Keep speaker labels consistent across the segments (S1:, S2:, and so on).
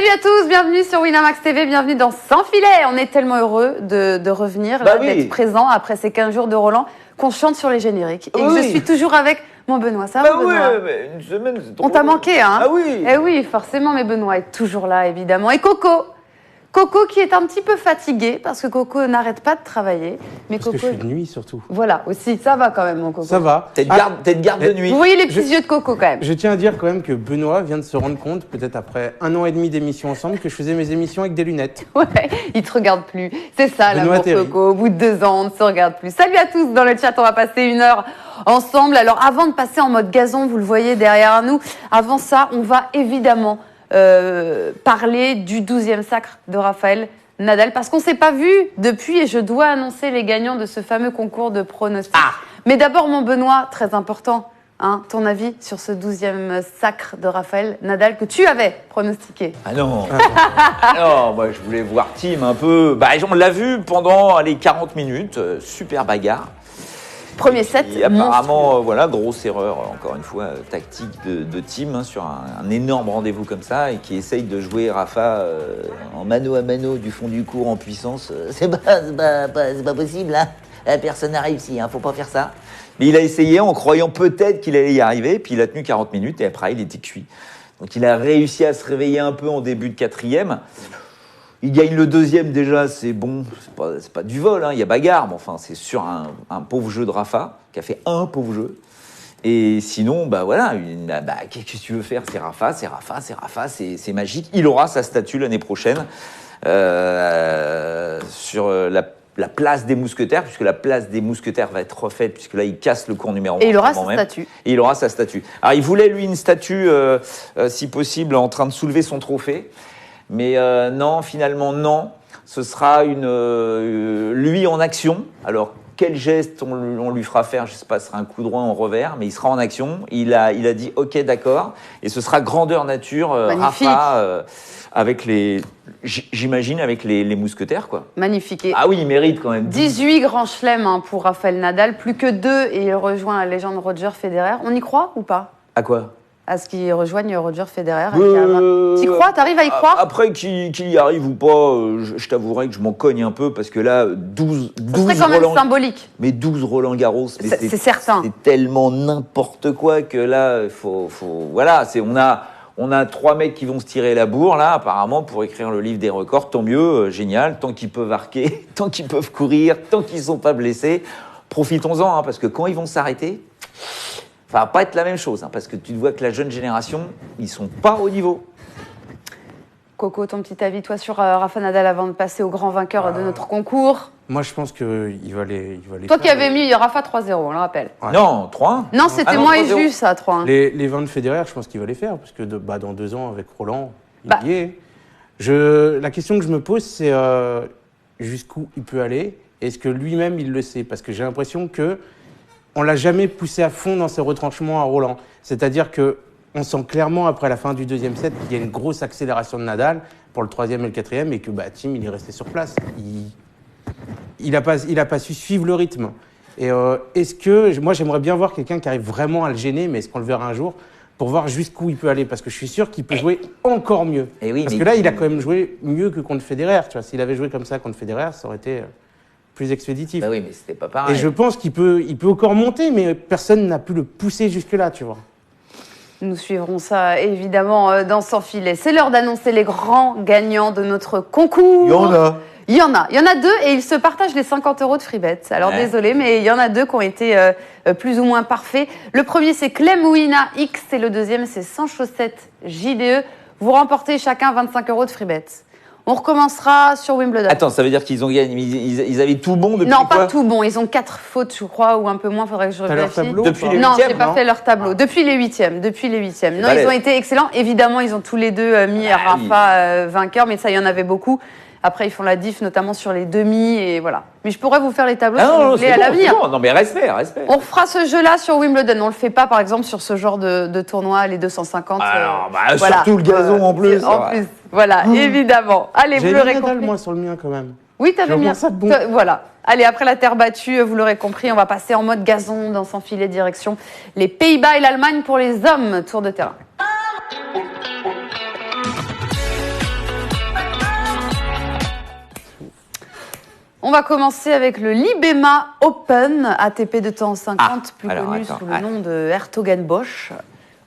S1: Salut à tous, bienvenue sur Winamax TV, bienvenue dans Sans Filet. On est tellement heureux de revenir, d'être présent après ces 15 jours de Roland, qu'on chante sur les génériques. Et que je suis toujours avec mon Benoît. Ça va, Benoît?
S2: Oui, mais une semaine, c'est trop.
S1: On t'a manqué, hein?
S2: Ah oui.
S1: Eh oui, forcément, mais Benoît est toujours là, évidemment. Et Coco qui est un petit peu fatigué parce que Coco n'arrête pas de travailler. Mais
S3: parce
S1: Coco,
S3: que je suis de nuit surtout.
S1: Voilà, aussi, ça va quand même, mon Coco.
S3: Ça va.
S2: T'es de garde de nuit.
S1: Vous voyez les petits yeux de Coco quand même.
S3: Je tiens à dire quand même que Benoît vient de se rendre compte, peut-être après 1 an et demi d'émission ensemble, que je faisais mes émissions avec des lunettes.
S1: Ouais, il te regarde plus. C'est ça, l'amour, Coco. Au bout de 2 ans, on ne se regarde plus. Salut à tous dans le chat, on va passer 1 heure ensemble. Alors, avant de passer en mode gazon, vous le voyez derrière nous, avant ça, on va évidemment parler du 12e sacre de Rafael Nadal, parce qu'on ne s'est pas vu depuis et je dois annoncer les gagnants de ce fameux concours de pronostics. Mais d'abord, mon Benoît, très important, hein, ton avis sur ce 12e sacre de Rafael Nadal que tu avais pronostiqué.
S2: Ah non. Alors, moi, je voulais voir Tim un peu. Bah, on l'a vu pendant les 40 minutes, super bagarre.
S1: Premier set,
S2: et apparemment, voilà, grosse erreur, encore une fois, tactique de Tim, hein, sur un énorme rendez-vous comme ça, et qui essaye de jouer Rafa en mano à mano du fond du court en puissance. C'est pas possible, hein. Personne n'a réussi, hein, faut pas faire ça. Mais il a essayé en croyant peut-être qu'il allait y arriver, puis il a tenu 40 minutes, et après, il était cuit. Donc il a réussi à se réveiller un peu en début de 4e. Il gagne le 2e déjà, c'est bon, c'est pas du vol, hein, il y a bagarre, mais enfin c'est sur un pauvre jeu de Rafa, qui a fait un pauvre jeu. Et sinon, bah voilà, qu'est-ce que tu veux faire? C'est Rafa, c'est magique. Il aura sa statue l'année prochaine sur la place des mousquetaires, puisque la place des mousquetaires va être refaite, puisque là il casse le cours numéro 1.
S1: Et il aura sa statue.
S2: Et il aura sa statue. Alors il voulait lui une statue, si possible, en train de soulever son trophée. Mais non, finalement, non. Ce sera lui en action. Alors, quel geste on lui fera faire? Je ne sais pas, ce sera un coup droit en revers, mais il sera en action. Il a dit « Ok, d'accord ». Et ce sera grandeur nature, Rafa, avec j'imagine, avec les mousquetaires, quoi.
S1: Magnifique.
S2: Ah oui, il mérite quand même.
S1: 18 grands chelems pour Rafael Nadal, plus que 2, et il rejoint la légende Roger Federer. On y croit ou pas?
S2: À quoi?
S1: À ce qu'il rejoigne Roger Federer. T'y crois? T'arrives à y croire?
S2: Après, qu'il y arrive ou pas, je t'avouerai que je m'en cogne un peu, parce que là, 12
S1: serait quand même symbolique.
S2: Mais 12 Roland Garros,
S1: c'est certain.
S2: C'est tellement n'importe quoi que là, voilà, on a 3 mecs qui vont se tirer la bourre, là, apparemment, pour écrire le livre des records. Tant mieux, génial, tant qu'ils peuvent arquer, tant qu'ils peuvent courir, tant qu'ils sont pas blessés. Profitons-en, hein, parce que quand ils vont s'arrêter, ça va pas être la même chose, hein, parce que tu vois que la jeune génération, ils sont pas au niveau.
S1: Coco, ton petit avis, toi, sur Rafa Nadal avant de passer au grand vainqueur de notre concours?
S3: Moi, je pense qu'il va les
S1: Toi qui avais mis Rafa 3-0, on le rappelle.
S2: Ouais. Non, 3-1.
S1: Non, c'était moi et Jus, ça, 3-1.
S3: Les 20 de Federer, je pense qu'il va les faire, parce que dans 2 ans, avec Roland, il y est. La question que je me pose, c'est jusqu'où il peut aller. Est-ce que lui-même, il le sait? Parce que j'ai l'impression que on l'a jamais poussé à fond dans ses retranchements à Roland. C'est-à-dire qu'on sent clairement, après la fin du 2e set, qu'il y a une grosse accélération de Nadal pour le 3e et le 4e, et que Tim, il est resté sur place. Il a pas su suivre le rythme. Et moi, j'aimerais bien voir quelqu'un qui arrive vraiment à le gêner, mais est-ce qu'on le verra un jour, pour voir jusqu'où il peut aller? Parce que je suis sûr qu'il peut jouer encore mieux. Parce que là, il a quand même joué mieux que contre Federer. Tu vois, s'il avait joué comme ça contre Federer, ça aurait été plus expéditif.
S2: Bah oui, mais c'était pas pareil.
S3: Et je pense qu'il peut encore monter, mais personne n'a pu le pousser jusque-là, tu vois.
S1: Nous suivrons ça, évidemment, dans Sans Filet. C'est l'heure d'annoncer les grands gagnants de notre concours. Il y en a 2 et ils se partagent les 50 € de Freebet. Alors désolé, mais il y en a 2 qui ont été plus ou moins parfaits. Le premier, c'est Clem Ouina X et le deuxième, c'est Sans Chaussettes JDE. Vous remportez chacun 25 € de Freebet. On recommencera sur Wimbledon.
S2: Attends, ça veut dire qu'ils ont gagné, ils avaient tout bon depuis
S1: Non,
S2: quoi?
S1: pas tout bon. Ils ont 4 fautes, je crois, ou un peu moins. Faudrait que je vérifie.
S2: Depuis les 8e,
S1: non, j'ai pas fait leur tableau. Depuis les 8e. Non, ils ont été excellents. Évidemment, ils ont tous les deux mis Rafa vainqueur, mais ça, il y en avait beaucoup. Après, ils font la diff, notamment sur les demi, et voilà. Mais je pourrais vous faire les tableaux si vous voulez à l'avenir.
S2: Non, mais respect.
S1: On refera ce jeu-là sur Wimbledon. On le fait pas, par exemple, sur ce genre de tournoi, les 250.
S2: Alors, voilà. Surtout le gazon en plus.
S1: Voilà, évidemment. Allez, vous l'aurez compris.
S3: Moi, sur le mien, quand même.
S1: Oui, t'avais mis
S3: ça de bon.
S1: Voilà. Allez, après la terre battue, vous l'aurez compris, on va passer en mode gazon dans Sans Filet direction les Pays-Bas et l'Allemagne pour les hommes. Tour de terrain. On va commencer avec le Libema Open, ATP de temps 50, sous le nom de Hertogenbosch.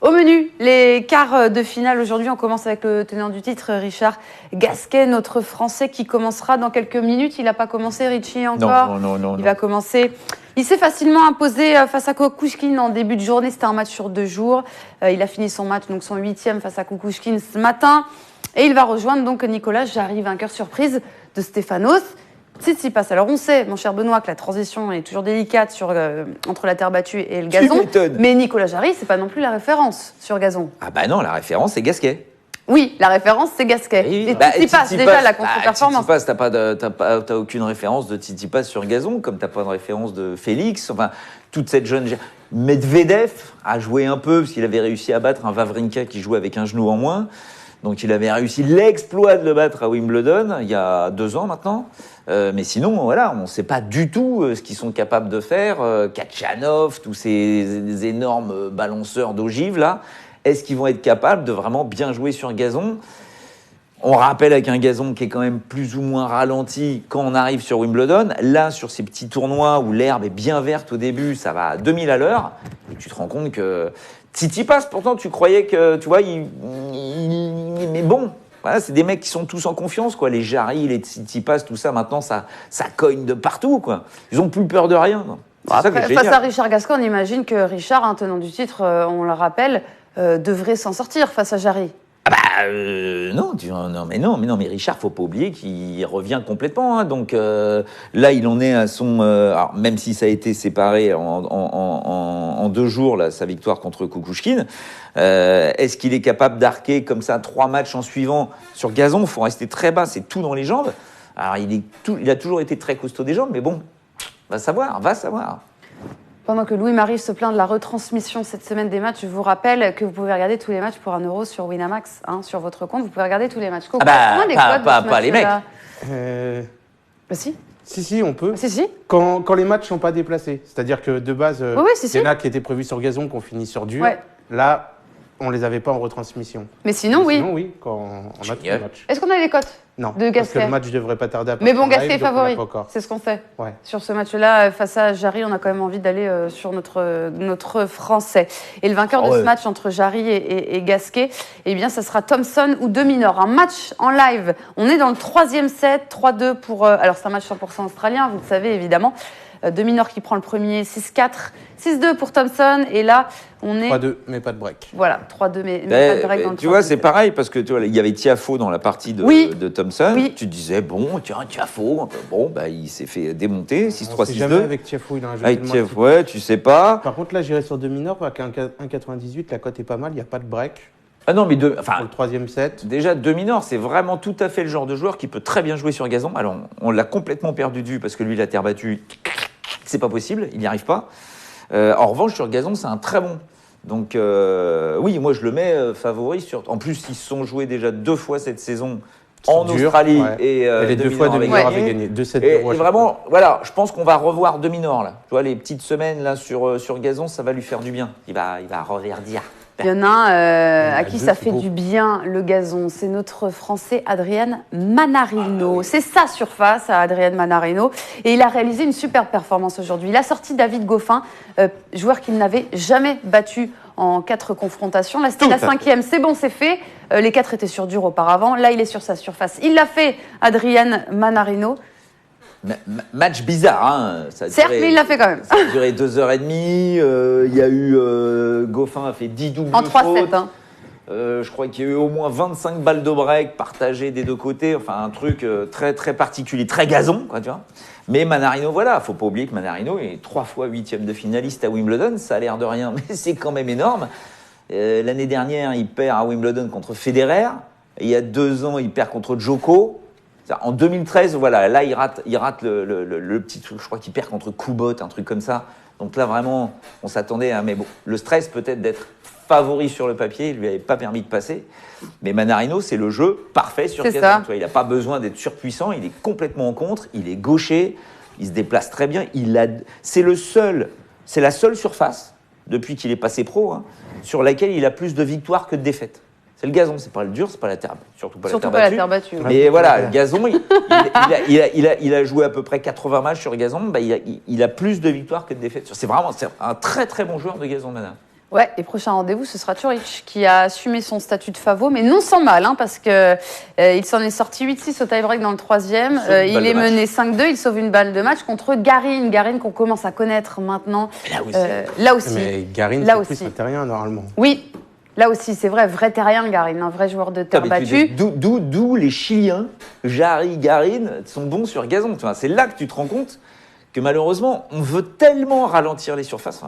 S1: Au menu, les quarts de finale aujourd'hui, on commence avec le tenant du titre, Richard Gasquet, notre Français qui commencera dans quelques minutes. Il n'a pas commencé, Richie, encore.
S2: Non.
S1: Il va commencer. Il s'est facilement imposé face à Kukushkin en début de journée. C'était un match sur 2 jours. Il a fini son match, donc son 8e face à Kukushkin ce matin. Et il va rejoindre donc Nicolas Jarry, vainqueur surprise de Stefanos Tsitsipas. Alors on sait, mon cher Benoît, que la transition est toujours délicate entre la terre battue et le gazon. Mais Nicolas Jarry, c'est pas non plus la référence sur gazon.
S2: Ah bah non, la référence c'est Gasquet.
S1: Oui, la référence c'est Gasquet. Et Tsitsipas, déjà la contre-performance.
S2: Tsitsipas, t'as aucune référence de Tsitsipas sur gazon, comme t'as pas de référence de Félix. Enfin, toute cette jeune. Medvedev a joué un peu parce qu'il avait réussi à battre un Wawrinka qui jouait avec un genou en moins. Donc il avait réussi l'exploit de le battre à Wimbledon il y a 2 ans maintenant. Mais sinon, voilà, on ne sait pas du tout ce qu'ils sont capables de faire. Kachanov, tous ces énormes balanceurs d'ogives là, est-ce qu'ils vont être capables de vraiment bien jouer sur gazon ? On rappelle avec un gazon qui est quand même plus ou moins ralenti quand on arrive sur Wimbledon. Là, sur ces petits tournois où l'herbe est bien verte au début, ça va à 2000 à l'heure. Et tu te rends compte que Tsitsipas, pourtant, tu croyais que, tu vois, mais bon, voilà, c'est des mecs qui sont tous en confiance, quoi. Les Jarry, les Tsitsipas, tout ça, maintenant, ça cogne de partout, quoi. Ils ont plus peur de rien.
S1: Après, face à Richard Gasquet, on imagine que Richard, un tenant du titre, on le rappelle, devrait s'en sortir face à Jarry.
S2: Mais Richard, faut pas oublier qu'il revient complètement. Hein. Donc là, il en est à son. Alors, même si ça a été séparé en 2 jours, là, sa victoire contre Kukushkin, est-ce qu'il est capable d'arquer comme ça 3 matchs en suivant sur gazon ? Il faut rester très bas, c'est tout dans les jambes. Alors il a toujours été très costaud des jambes, mais bon, va savoir.
S1: Pendant que Louis-Marie se plaint de la retransmission cette semaine des matchs, je vous rappelle que vous pouvez regarder tous les matchs pour 1 € sur Winamax, sur votre compte. Vous pouvez regarder tous les matchs.
S2: Pas les mecs.
S1: Bah si.
S3: Si, on peut.
S1: Si.
S3: Quand les matchs ne sont pas déplacés. C'est-à-dire que de base, il y en a qui étaient prévus sur gazon, qu'on finit sur dur. Ouais. Là, on ne les avait pas en retransmission.
S1: Mais sinon, oui.
S3: Sinon, oui, quand on a tous les matchs.
S1: Est-ce qu'on a les cotes ?
S3: Non,
S1: de Gasquet.
S3: Parce que le match ne devrait pas tarder à passer.
S1: Mais bon, Gasquet est favori, c'est ce qu'on sait.
S3: Ouais.
S1: Sur ce match-là, face à Jarry, on a quand même envie d'aller sur notre Français. Et le vainqueur de ce match entre Jarry et Gasquet, eh bien, ça sera Thompson ou de Minaur. Un match en live. On est dans le 3e set, 3-2 pour... alors, c'est un match 100% australien, vous le savez, évidemment. De Minaur qui prend le premier, 6-4, 6-2 pour Thompson. Et là, on est...
S3: 3-2, mais pas de break.
S1: Voilà, 3-2, mais pas de break dans le
S2: Tu vois, c'est pareil, parce que tu vois, il y avait Tiafoe dans la partie de Thompson. Oui. Tu disais, bon, tiens, Tiafoe, il s'est fait démonter, 6-3, 6-2.
S3: Jamais avec Tiafoe, il a un jeu
S2: avec Tiafoe, ouais, tu sais pas.
S3: Par contre, là, j'irai sur de Minaur, avec un 1,98, la cote est pas mal, il n'y a pas de break.
S2: Ah non, mais pour
S3: le 3e set.
S2: Déjà, de Minaur, c'est vraiment tout à fait le genre de joueur qui peut très bien jouer sur gazon. Alors, on l'a complètement perdu de vue, parce que lui, la terre battue... C'est pas possible, il n'y arrive pas. En revanche, sur gazon, c'est un très bon. Donc, oui, moi, je le mets favori. En plus, ils se sont joués déjà 2 fois cette saison en Australie. Ouais. Et
S3: les 2 fois, de Minaur avait gagné 2-7.
S2: Et vraiment, voilà, je pense qu'on va revoir de Minaur, là. Tu vois, les petites semaines là, sur gazon, ça va lui faire du bien. Il va reverdir.
S1: Il y en a un à qui ça fait du bien, le gazon. C'est notre Français Adrien Manarino. C'est sa surface à Adrien Manarino. Et il a réalisé une super performance aujourd'hui. Il a sorti David Goffin, joueur qu'il n'avait jamais battu en 4 confrontations. Là, c'était la 5e. C'est bon, c'est fait. Les 4 étaient sur dur auparavant. Là, il est sur sa surface. Il l'a fait, Adrien Manarino.
S2: Match bizarre, hein.
S1: Certes, mais il l'a fait quand même.
S2: Ça a duré 2h30. Il y a eu Goffin a fait 10 doubles
S1: en 3-7. Hein.
S2: Je crois qu'il y a eu au moins 25 balles de break partagées des 2 côtés. Enfin, un truc très très particulier, très gazon, quoi, tu vois. Mais Manarino, voilà, faut pas oublier que Manarino est 3 fois 8e de finaliste à Wimbledon. Ça a l'air de rien, mais c'est quand même énorme. L'année dernière, il perd à Wimbledon contre Federer. Et il y a 2 ans, il perd contre Djoko. En 2013, voilà, là, il rate le petit truc. Je crois qu'il perd contre Kubot, un truc comme ça. Donc là, vraiment, on s'attendait à... Mais bon, le stress peut-être d'être favori sur le papier, il lui avait pas permis de passer. Mais Manarino, c'est le jeu parfait sur gazon. Il n'a pas besoin d'être surpuissant, il est complètement en contre, il est gaucher, il se déplace très bien. C'est la seule surface, depuis qu'il est passé pro, sur laquelle il a plus de victoires que de défaites. C'est le gazon, c'est pas le dur, c'est pas la terre, surtout pas la terre battue.
S1: Mais
S2: voilà, le gazon, il a joué à peu près 80 matchs sur gazon, il a plus de victoires que de défaites. C'est un très très bon joueur de gazon, Mana.
S1: Ouais, et prochain rendez-vous, ce sera Ćorić qui a assumé son statut de favori, mais non sans mal, parce que il s'en est sorti 8-6 au tie-break dans le troisième. Il est mené 5-2, il sauve une balle de match contre Garin. Garin qu'on commence à connaître maintenant. Là aussi.
S3: Mais Garin, c'est plus un terrien, normalement.
S1: Oui, là aussi, c'est vrai terrien, Garin, un vrai joueur de terre battue.
S2: D'où les Chiliens, Jarry, Garin, sont bons sur gazon. C'est là que tu te rends compte que malheureusement, on veut tellement ralentir les surfaces.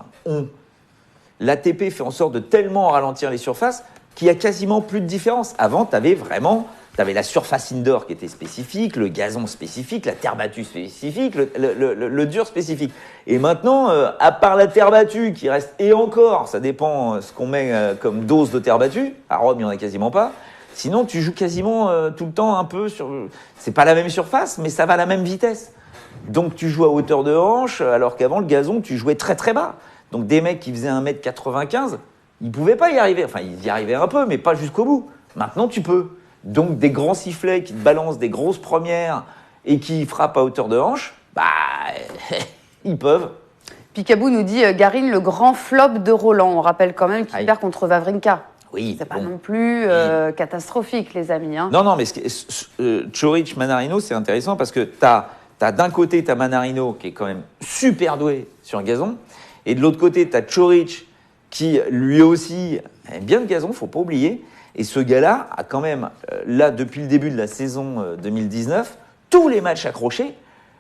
S2: L'ATP fait en sorte de tellement ralentir les surfaces qu'il n'y a quasiment plus de différence. Avant, tu avais la surface indoor qui était spécifique, le gazon spécifique, la terre battue spécifique, le dur spécifique. Et maintenant, à part la terre battue qui reste, et encore, ça dépend ce qu'on met comme dose de terre battue, à Rome, il n'y en a quasiment pas. Sinon, tu joues quasiment tout le temps un peu sur... C'est pas la même surface, mais ça va à la même vitesse. Donc, tu joues à hauteur de hanche, alors qu'avant, le gazon, tu jouais très très bas. Donc des mecs qui faisaient 1m95, ils ne pouvaient pas y arriver. Enfin, ils y arrivaient un peu, mais pas jusqu'au bout. Maintenant, tu peux. Donc des grands sifflets qui te balancent des grosses premières et qui frappent à hauteur de hanche, ils peuvent.
S1: Picabou nous dit Garin, le grand flop de Roland. On rappelle quand même qu'il perd contre Wawrinka.
S2: Oui.
S1: C'est pas non plus catastrophique, les amis.
S2: Non, mais Ćorić, Mannarino, c'est intéressant parce que t'as d'un côté, t'as Mannarino qui est quand même super doué sur un gazon. Et de l'autre côté, tu as Ćorić qui, lui aussi, aime bien le gazon, il ne faut pas oublier. Et ce gars-là a quand même, là, depuis le début de la saison 2019, tous les matchs accrochés,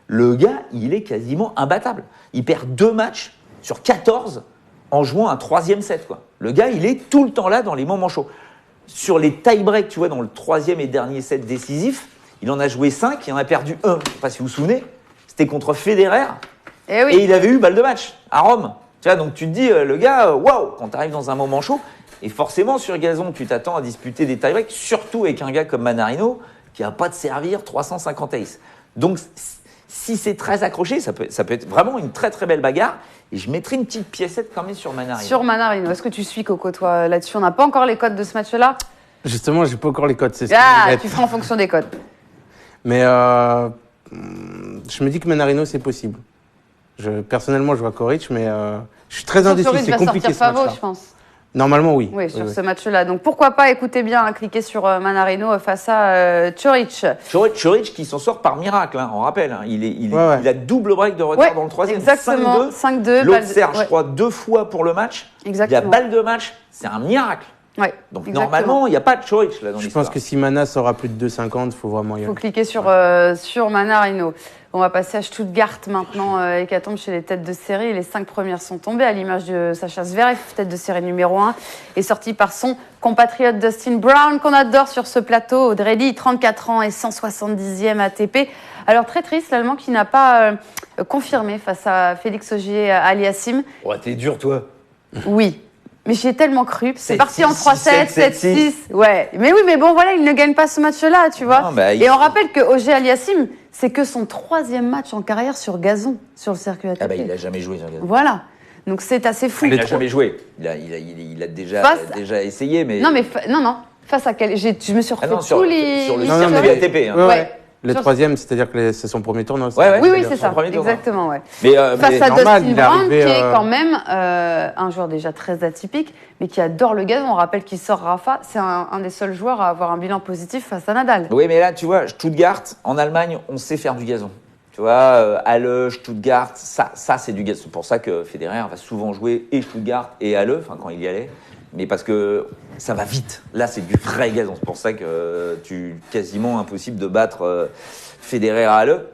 S2: le gars, il est quasiment imbattable. Il perd 2 matchs sur 14 en jouant un 3e set, quoi. Le gars, il est tout le temps là dans les moments chauds. Sur les tie-breaks, tu vois, dans le 3e et dernier set décisif, il en a joué 5, il en a perdu 1. Je ne sais pas si vous vous souvenez, c'était contre Federer. Et il avait eu balle de match à Rome. Tu vois, donc tu te dis, le gars, waouh, quand tu arrives dans un moment chaud, et forcément sur gazon, tu t'attends à disputer des tie-breaks, surtout avec un gars comme Mannarino, qui n'a pas de servir 350 aces. Donc, si c'est très accroché, ça peut être vraiment une très très belle bagarre. Et je mettrai une petite piécette quand même sur Mannarino.
S1: Sur Mannarino, est-ce que tu suis, Coco, toi, là-dessus? On n'a pas encore les codes de ce match-là?
S3: Justement, j'ai pas encore les codes. C'est
S1: tu feras en fonction des codes.
S3: Mais je me dis que Mannarino, c'est possible. Personnellement, je vois Ćorić, mais je suis très indécis. C'est compliqué ce match-là.
S1: Je pense.
S3: Normalement, oui.
S1: Oui, sur ce match-là. Donc pourquoi pas, écoutez bien, cliquer sur Mannarino face à Ćorić.
S2: Ćorić qui s'en sort par miracle, on rappelle. Il a double break de retard dans le 3e.
S1: Exactement, 5-2.
S2: L'autre sert, je crois, 2 fois pour le match.
S1: Exactement.
S2: Il a balle de match, c'est un miracle.
S1: Ouais,
S2: donc normalement, il n'y a pas de Ćorić là dans l'histoire.
S3: Je pense que si Manas aura plus de 2,50, il faut vraiment y aller.
S1: Il faut cliquer sur Mannarino. On va passer à Stuttgart maintenant. Hécatombe chez les têtes de série. Les 5 premières sont tombées à l'image de Sacha Zverev, tête de série numéro 1, est sorti par son compatriote Dustin Brown, qu'on adore sur ce plateau. Audrey Lee, 34 ans et 170e ATP. Alors très triste, l'Allemand qui n'a pas confirmé face à Félix Auger-Aliassime.
S2: Oh, t'es dur, toi.
S1: Oui. Mais j'y ai tellement cru. C'est parti en 3-7, 7-6. Ouais. Mais oui, mais bon, voilà, il ne gagne pas ce match-là, tu vois. Non, Et on rappelle que Auger-Aliassime, c'est que son 3e match en carrière sur gazon, sur le circuit ATP.
S2: Il n'a jamais joué sur gazon.
S1: Voilà. Donc c'est assez fou.
S2: Il n'a jamais joué. Il a déjà essayé, mais...
S1: Non, face à quel... Je me suis refait tous les...
S2: Sur le circuit ATP.
S1: Ouais.
S3: Le 3e, c'est-à-dire que c'est son premier tournoi.
S1: Oui, c'est ça. Exactement, ouais. Face à Dustin Brown, qui est quand même un joueur déjà très atypique, mais qui adore le gazon. On rappelle qu'il sort Rafa. C'est un des seuls joueurs à avoir un bilan positif face à Nadal.
S2: Oui, mais là, tu vois, Stuttgart, en Allemagne, on sait faire du gazon. Tu vois, Halle, Stuttgart, ça c'est du gazon. C'est pour ça que Federer va souvent jouer et Stuttgart et Halle, quand il y allait. Mais parce que ça va vite. Là, c'est du vrai gazon. C'est pour ça que quasiment impossible de battre Federer à Halle.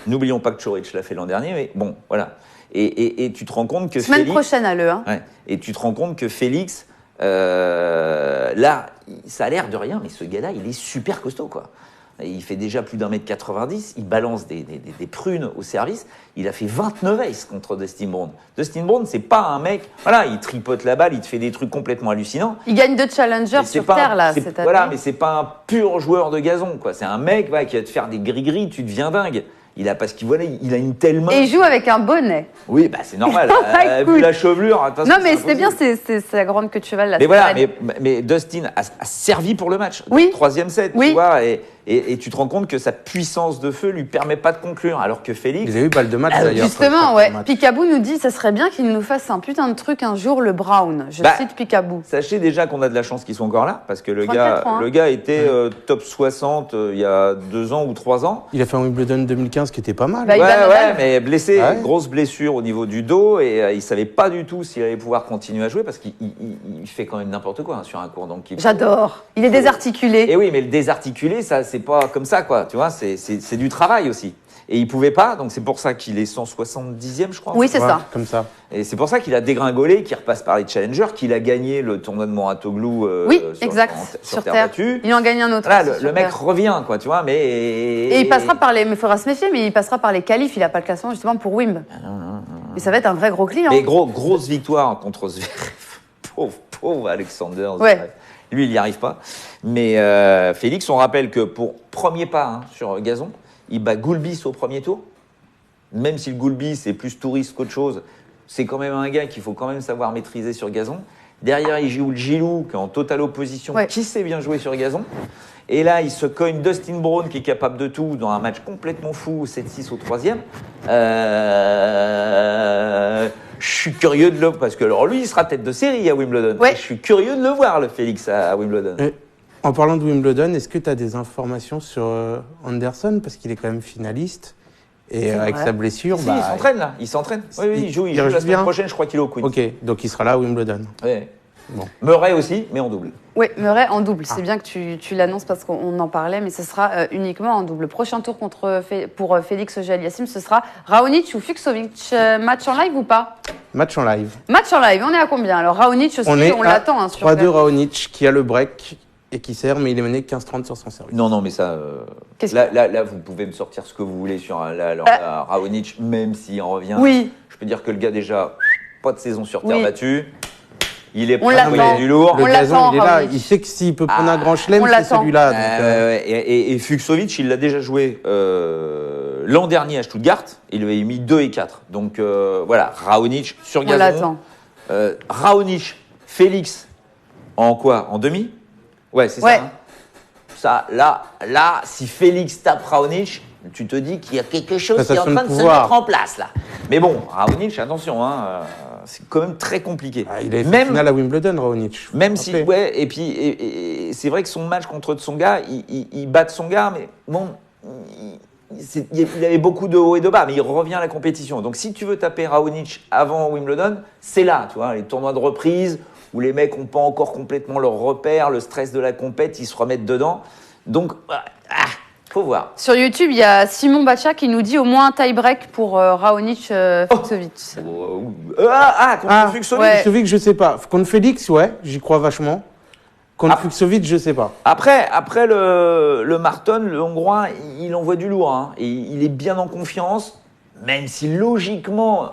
S2: N'oublions pas que Ćorić l'a fait l'an dernier, mais bon, voilà. Et tu te rends compte que
S1: Semaine prochaine à Halle.
S2: Ouais, et tu te rends compte que Félix, là, ça a l'air de rien, mais ce gars-là, il est super costaud, quoi. Il fait déjà plus d'1m90, il balance des prunes au service. Il a fait 29 aces contre Dustin Brown. Dustin Brown, c'est pas un mec, voilà, il tripote la balle, il te fait des trucs complètement hallucinants.
S1: Il gagne 2 challengers sur terre, là, cette année.
S2: Voilà, mais c'est pas un pur joueur de gazon, quoi. C'est un mec qui va te faire des gris-gris, tu deviens dingue. parce qu'il il a une telle main.
S1: Et il joue avec un bonnet.
S2: Oui, bah c'est normal. Vu la chevelure.
S1: Non, mais c'est bien, c'est la grande queue de cheval. Là,
S2: mais voilà, mais Dustin a servi pour le match.
S1: Oui.
S2: Troisième set, tu vois, et tu te rends compte que sa puissance de feu lui permet pas de conclure, alors que Félix.
S3: Ils avaient eu balle de match d'ailleurs.
S1: Justement, ouais. Picaboo nous dit, ça serait bien qu'il nous fasse un putain de truc un jour, le Brown. Je cite Picaboo.
S2: Sachez déjà qu'on a de la chance qu'ils soient encore là, parce que le gars était top 60 il y a 2 ans ou 3 ans.
S3: Il a fait un Wimbledon 2015 qui était pas mal.
S2: Ouais, mais blessé, grosse blessure au niveau du dos, et il savait pas du tout s'il allait pouvoir continuer à jouer, parce qu'il fait quand même n'importe quoi sur un court.
S1: J'adore. Il est désarticulé.
S2: Et oui, mais le désarticulé, ça, c'est pas comme ça, quoi. Tu vois, c'est du travail aussi. Et il pouvait pas, donc c'est pour ça qu'il est 170e, je crois.
S1: Oui, c'est ça.
S3: Comme ça.
S2: Et c'est pour ça qu'il a dégringolé, qu'il repasse par les challengers, qu'il a gagné le tournoi de Moratoglou sur terre battue.
S1: Il en gagne un autre.
S2: Là, le mec revient, quoi, tu vois, mais...
S1: Et il passera par les... Mais il faudra se méfier, mais il passera par les qualifs. Il n'a pas le classement, justement, pour Wimb. Et ça va être un vrai gros client.
S2: Mais grosse victoire contre Zverev. Pauvre Alexander Zverev.
S1: Ouais.
S2: Lui, il n'y arrive pas. Mais Félix, on rappelle que pour premier pas sur gazon, il bat Gulbis au premier tour. Même si le Gulbis est plus touriste qu'autre chose, c'est quand même un gars qu'il faut quand même savoir maîtriser sur gazon. Derrière, il joue le Gilou, qui est en totale opposition, qui sait bien jouer sur gazon. Et là, il se cogne Dustin Brown, qui est capable de tout, dans un match complètement fou, 7-6 au troisième. Je suis curieux de le... Parce que alors lui, il sera tête de série à Wimbledon.
S1: Ouais.
S2: Je suis curieux de le voir, le Félix, à Wimbledon.
S3: Et en parlant de Wimbledon, est-ce que tu as des informations sur Anderson? Parce qu'il est quand même finaliste. Et avec sa blessure...
S2: il s'entraîne là. Il s'entraîne. Oui, il joue la semaine prochaine, je crois qu'il est au Queen's.
S3: Ok, donc il sera là à Wimbledon.
S2: Oui. Bon. Murray aussi, mais en double.
S1: Oui, Murray en double. C'est bien que tu l'annonces parce qu'on en parlait, mais ce sera uniquement en double. Prochain tour pour Félix Auger-Aliassime, ce sera Raonic ou Fucsovic. Match en live ou pas?
S3: Match en live.
S1: Match en live, on est à combien? Alors Raonic aussi, on l'attend.
S3: 3-2 Raonic qui a le break et qui sert, mais il est mené 15-30 sur son service.
S2: Non, mais ça... Là, vous pouvez me sortir ce que vous voulez sur Raonic, même s'il en revient.
S1: Oui.
S2: Je peux dire que le gars, déjà, pas de saison sur terre battue. Il est
S1: prêt à
S2: jouer du lourd.
S3: Le gazon, il est là. Il sait que s'il peut prendre un grand chelem, c'est celui-là.
S2: Et Fucsovic, il l'a déjà joué l'an dernier à Stuttgart. Il lui avait mis 2 et 4. Donc voilà, Raonic sur gazon.
S1: On l'attend.
S2: Raonic, Félix, en quoi? En demi? Ouais, c'est ça. Hein. Ça, là, si Félix tape Raonic, tu te dis qu'il y a quelque chose qui est en train de se mettre en place là. Mais bon, Raonic, attention, c'est quand même très compliqué.
S3: Il a fait finale à Wimbledon, Raonic.
S2: Même si, et puis c'est vrai que son match contre Tsonga, il bat Tsonga, mais bon, il avait beaucoup de hauts et de bas, mais il revient à la compétition. Donc si tu veux taper Raonic avant Wimbledon, c'est là, tu vois, les tournois de reprise où les mecs n'ont pas encore complètement leur repère, le stress de la compète, ils se remettent dedans. Donc, faut voir.
S1: Sur YouTube, il y a Simon Bacha qui nous dit au moins un tie-break pour Raonic Fucsovic.
S2: Contre Fucsovic.
S3: Fucsovic, je sais pas. Contre Félix, j'y crois vachement. Contre Fucsovic, je sais pas.
S2: Après le Marton, le Hongrois, il envoie du lourd. Et il est bien en confiance, même si logiquement,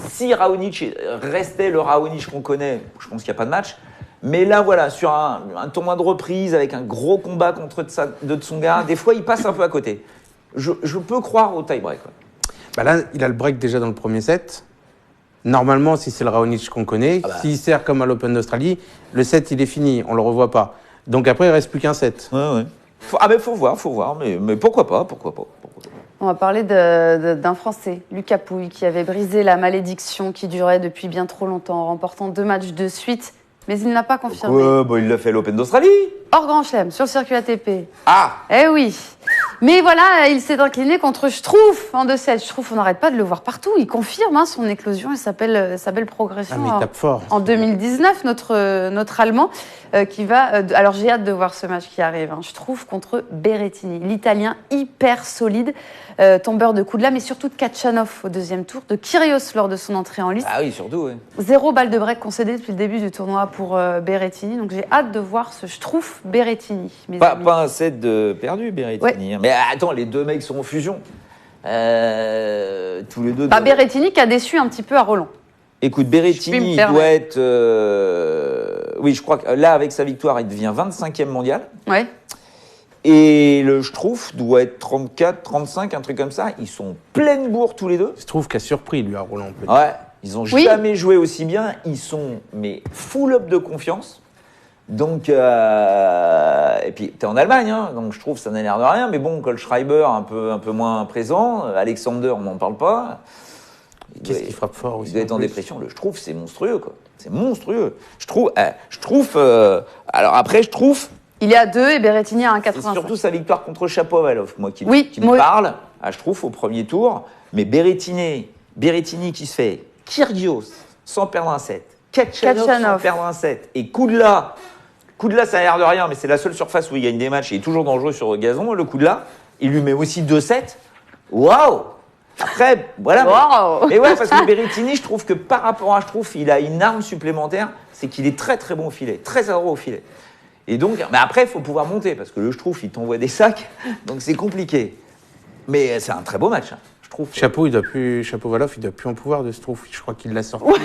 S2: si Raonic restait le Raonic qu'on connaît, je pense qu'il n'y a pas de match. Mais là, voilà, sur un tournoi de reprise, avec un gros combat contre de Tsonga, des fois, il passe un peu à côté. Je peux croire au tie-break.
S3: Là, il a le break déjà dans le premier set. Normalement, si c'est le Raonic qu'on connaît, s'il sert comme à l'Open d'Australie, le set, il est fini, on ne le revoit pas. Donc après, il ne reste plus qu'un set.
S2: Ouais. Faut voir, mais pourquoi pas.
S1: On va parler d'un Français, Lucas Pouille, qui avait brisé la malédiction qui durait depuis bien trop longtemps en remportant 2 matchs de suite. Mais il n'a pas confirmé.
S2: Il l'a fait à l'Open d'Australie.
S1: Hors Grand Chelem, sur le circuit ATP.
S2: Ah.
S1: Eh oui. Mais voilà, il s'est incliné contre Struff en 2-7. Struff, on n'arrête pas de le voir partout. Il confirme son éclosion et sa belle progression.
S3: Mais il tape fort.
S1: En 2019, notre Allemand qui va... alors j'ai hâte de voir ce match qui arrive. Struff contre Berrettini. L'Italien hyper solide, tombeur de coups de lame, mais surtout de Kachanov au deuxième tour, de Kyrgios lors de son entrée en lice.
S2: Ah oui, surtout, oui.
S1: 0 balle de break concédée depuis le début du tournoi pour Berrettini. Donc j'ai hâte de voir ce Struff Berrettini.
S2: Pas un set de perdu, Berrettini. Ouais. Mais attends, les deux mecs sont en fusion. Tous les deux.
S1: Berrettini qui a déçu un petit peu à Roland.
S2: Écoute, Berrettini, il doit être... oui, je crois que là, avec sa victoire, il devient 25e mondial.
S1: Ouais.
S2: Et le Schtroumpf doit être 34, 35, un truc comme ça. Ils sont pleine bourre tous les deux.
S3: Schtroumpf qui a surpris, lui, à Roland.
S2: Ouais, ils ont jamais joué aussi bien. Ils sont, mais full up de confiance. Donc, et puis, t'es en Allemagne, hein, donc je trouve que ça n'a l'air de rien. Mais bon, Kohlschreiber, un peu moins présent. Alexander, on n'en parle pas.
S3: Qu'est-ce qui frappe fort aussi?
S2: Il doit être en dépression. Le Schtroumpf, c'est monstrueux, quoi. C'est monstrueux. Je trouve. Alors après, je trouve.
S1: Il est à 2 et Berrettini à 1,85.
S2: C'est surtout sa victoire contre Shapovalov, moi, qui me parle. Je trouve au premier tour. Mais Berrettini qui se fait Kyrgios sans perdre un set. Kachanov sans perdre un set. Et Kudla, ça a l'air de rien, mais c'est la seule surface où il gagne des matchs et il est toujours dangereux sur le gazon. Le Kudla, il lui met aussi 2 sets. Waouh! Après, voilà.
S1: Wow.
S2: Mais ouais, parce que Berrettini, je trouve que par rapport à Schtroumpf, il a une arme supplémentaire, c'est qu'il est très très bon au filet, très adroit au filet. Et donc, mais après, il faut pouvoir monter, parce que le Schtroumpf, il t'envoie des sacs, donc c'est compliqué. Mais c'est un très beau match, hein, je trouve.
S3: Shapovalov, il doit plus en pouvoir de Schtroumpf. Je crois qu'il l'a sorti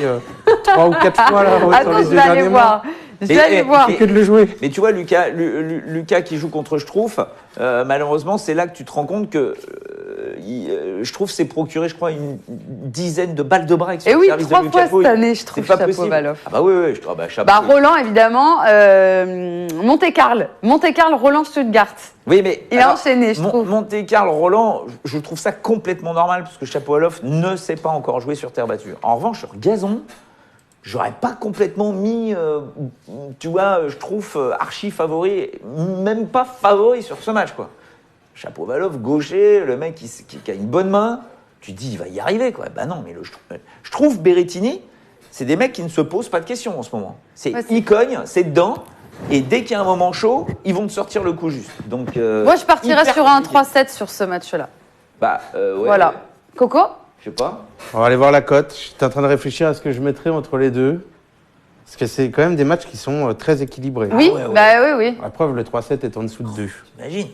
S3: 3 ou 4 fois là, sur les 2 derniers mois.
S1: Je vais aller voir.
S3: C'est que de le jouer.
S2: Mais tu vois, Lucas qui joue contre Schtroumpf, malheureusement, c'est là que tu te rends compte que Schtroumpf s'est procuré, je crois, une dizaine de balles de break sur
S1: le
S2: service de Lucas.
S1: 3 fois cette année, je trouve, Shapovalov.
S2: Ah bah oui, chapeau.
S1: Roland, évidemment, Monte-Carlo, Roland, Stuttgart.
S2: Oui, mais
S1: il a enchaîné, je trouve.
S2: Monte-Carlo, Roland, je trouve ça complètement normal, parce que Shapovalov ne sait pas encore jouer sur terre battue. En revanche, sur gazon, j'aurais pas complètement mis, tu vois, je trouve archi favori, même pas favori sur ce match, quoi. Shapovalov, gaucher, le mec qui a une bonne main, tu te dis, il va y arriver, quoi. Bah non, mais je trouve Berrettini, c'est des mecs qui ne se posent pas de questions en ce moment. Ils cognent, c'est dedans, et dès qu'il y a un moment chaud, ils vont te sortir le coup juste. Donc,
S1: moi, je partirais sur un 3-7 sur ce match-là.
S2: Ouais.
S1: Voilà. Coco ?
S2: Je sais pas.
S3: On va aller voir la cote. J'étais en train de réfléchir à ce que je mettrais entre les deux. Parce que c'est quand même des matchs qui sont très équilibrés.
S1: Oui, oui.
S3: La preuve, le 3-7 est en dessous de 2.
S2: T'imagines ?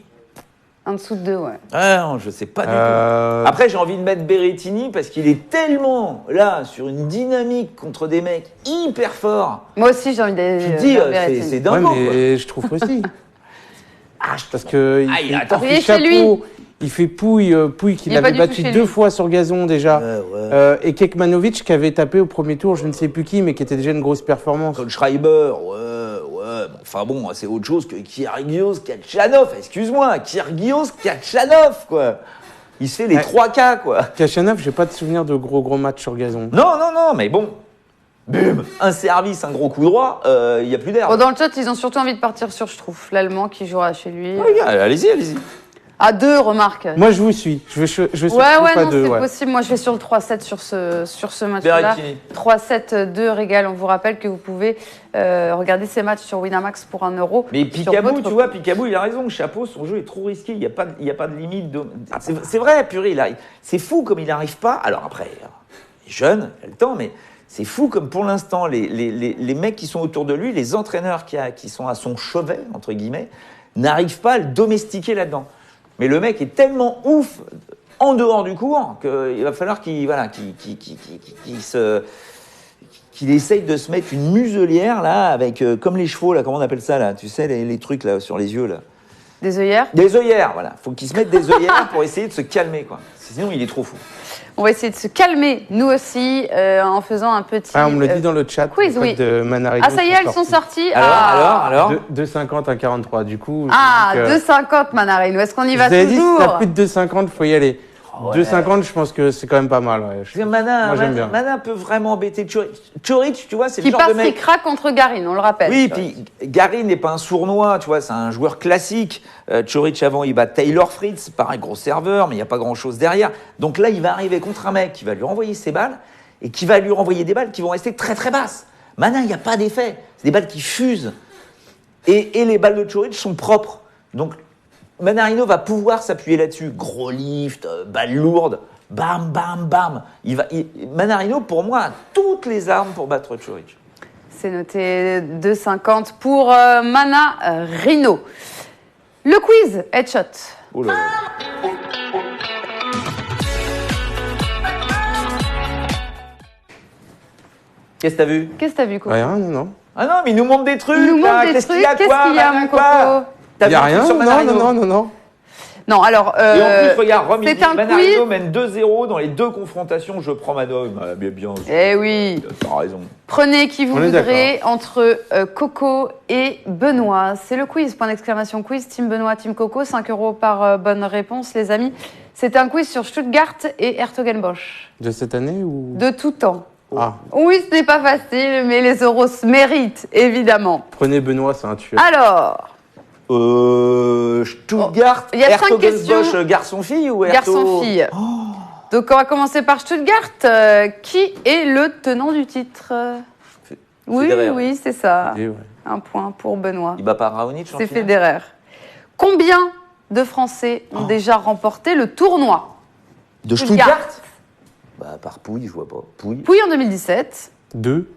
S1: En dessous de 2, ouais.
S2: Ah non, je sais pas du tout. Après, j'ai envie de mettre Berrettini parce qu'il est tellement, là, sur une dynamique contre des mecs hyper forts.
S1: Moi aussi, j'ai envie de
S2: Tu te dis, c'est dingue.
S3: Ouais, mais je trouve aussi. Parce que il fait Pouille qu'il avait battu 2 fois sur gazon déjà. Et Kekmanovic qui avait tapé au premier tour, je ne sais plus qui, mais qui était déjà une grosse performance.
S2: Kohlschreiber, enfin bon, c'est autre chose que Kyrgios Kachanov. Excuse-moi, Kyrgios Kachanov, quoi. Il se fait les 3K, quoi.
S3: Kachanov, j'ai pas de souvenir de gros matchs sur gazon.
S2: Non, mais bon. Bum, un service, un gros coup droit, il n'y a plus d'air.
S1: Dans le chat, ils ont surtout envie de partir sur Schtroumpf, l'Allemand qui jouera chez lui.
S2: Ouais, allez-y.
S1: À 2, remarque.
S3: Moi, je vous suis. Je vais sur
S1: à 2. C'est possible. Moi, je vais sur le 3-7 sur ce match-là. 3-7-2, régal. On vous rappelle que vous pouvez regarder ces matchs sur Winamax pour 1 €.
S2: Mais Picaboo, tu vois, il a raison. Chapeau, son jeu est trop risqué. Il n'y a pas de limite. C'est vrai, purée. C'est fou comme il n'arrive pas. Alors après, il est jeune, il a le temps, mais c'est fou comme pour l'instant, les mecs qui sont autour de lui, les entraîneurs qui sont à son chevet, entre guillemets, n'arrivent pas à le domestiquer là-dedans. Mais le mec est tellement ouf en dehors du court qu'il va falloir qu'il essaye de se mettre une muselière là avec comme les chevaux là, comment on appelle ça là, tu sais les trucs là sur les yeux là.
S1: Des œillères.
S2: Des œillères, voilà. Faut qu'il se mette des œillères pour essayer de se calmer quoi. Sinon il est trop fou.
S1: On va essayer de se calmer, nous aussi, en faisant un petit...
S3: on me le dit dans le chat.
S1: Quiz, oui.
S3: De Manarino
S1: ça y est, elles sont sorties.
S2: Alors
S3: 2,50 à 43, du coup.
S1: 2,50 Manarino. Est-ce qu'on y va toujours?
S3: Dit, si t'as plus de 2,50, il faut y aller. 2,50, je pense que c'est quand même pas mal. Ouais.
S2: Moi, j'aime bien. Mana peut vraiment embêter Coric, tu vois, c'est le genre de mec...
S1: Qui passe craque contre Garin, on le rappelle.
S2: Oui, puis Garin n'est pas un sournois, tu vois, c'est un joueur classique. Coric, avant, il bat Taylor Fritz, pareil, gros serveur, mais il n'y a pas grand-chose derrière. Donc là, il va arriver contre un mec qui va lui renvoyer ses balles et qui va lui renvoyer des balles qui vont rester très, très basses. Mana, il n'y a pas d'effet. C'est des balles qui fusent. Et les balles de Coric sont propres. Donc, Manarino va pouvoir s'appuyer là-dessus. Gros lift, balle lourde, bam, bam, bam. Manarino, pour moi, a toutes les armes pour battre Coric.
S1: C'est noté 2,50 pour Manarino. Le quiz, headshot.
S2: Oh là là. Qu'est-ce que t'as vu,
S1: Coco?
S3: Rien, non.
S2: Ah non, mais il nous montre des trucs.
S1: Il nous montre des trucs. Qu'est-ce qu'il y a, mon Coco?
S2: T'as
S3: Il n'y a
S2: vu le truc
S3: rien.
S2: sur Manarino
S3: Non.
S1: Non, alors.
S2: Et en plus, regarde, Rome,
S1: c'est un
S2: Manarino
S1: quiz.
S2: mène 2-0 dans les 2 confrontations. Je prends Mano. Bien.
S1: Eh oui.
S2: T'as raison.
S1: Prenez qui vous
S3: On est
S1: voudrez entre Coco et Benoît. C'est le quiz, point d'exclamation quiz. Team Benoît, Team Coco, 5 € par bonne réponse, les amis. C'est un quiz sur Stuttgart et Hertogenbosch.
S3: De cette année ou
S1: De tout temps.
S3: Ah,
S1: Oui, ce n'est pas facile, mais les euros se méritent, évidemment.
S3: prenez Benoît, c'est un tueur.
S1: Alors,
S2: Stuttgart,
S1: il y a 5 questions.
S2: Garçon-fille ou Herto
S1: Garçon-fille. Donc, on va commencer par Stuttgart. Qui est le tenant du titre? Oui,
S2: Federer.
S1: c'est ça.
S3: Et ouais.
S1: Un point pour Benoît.
S2: Il bat pas Raonic en
S1: C'est
S2: finale
S1: Federer. Combien de Français ont déjà remporté le tournoi?
S2: De Stuttgart Bah, par Pouille, je vois pas. Pouille.
S1: Pouille en 2017.
S3: 2.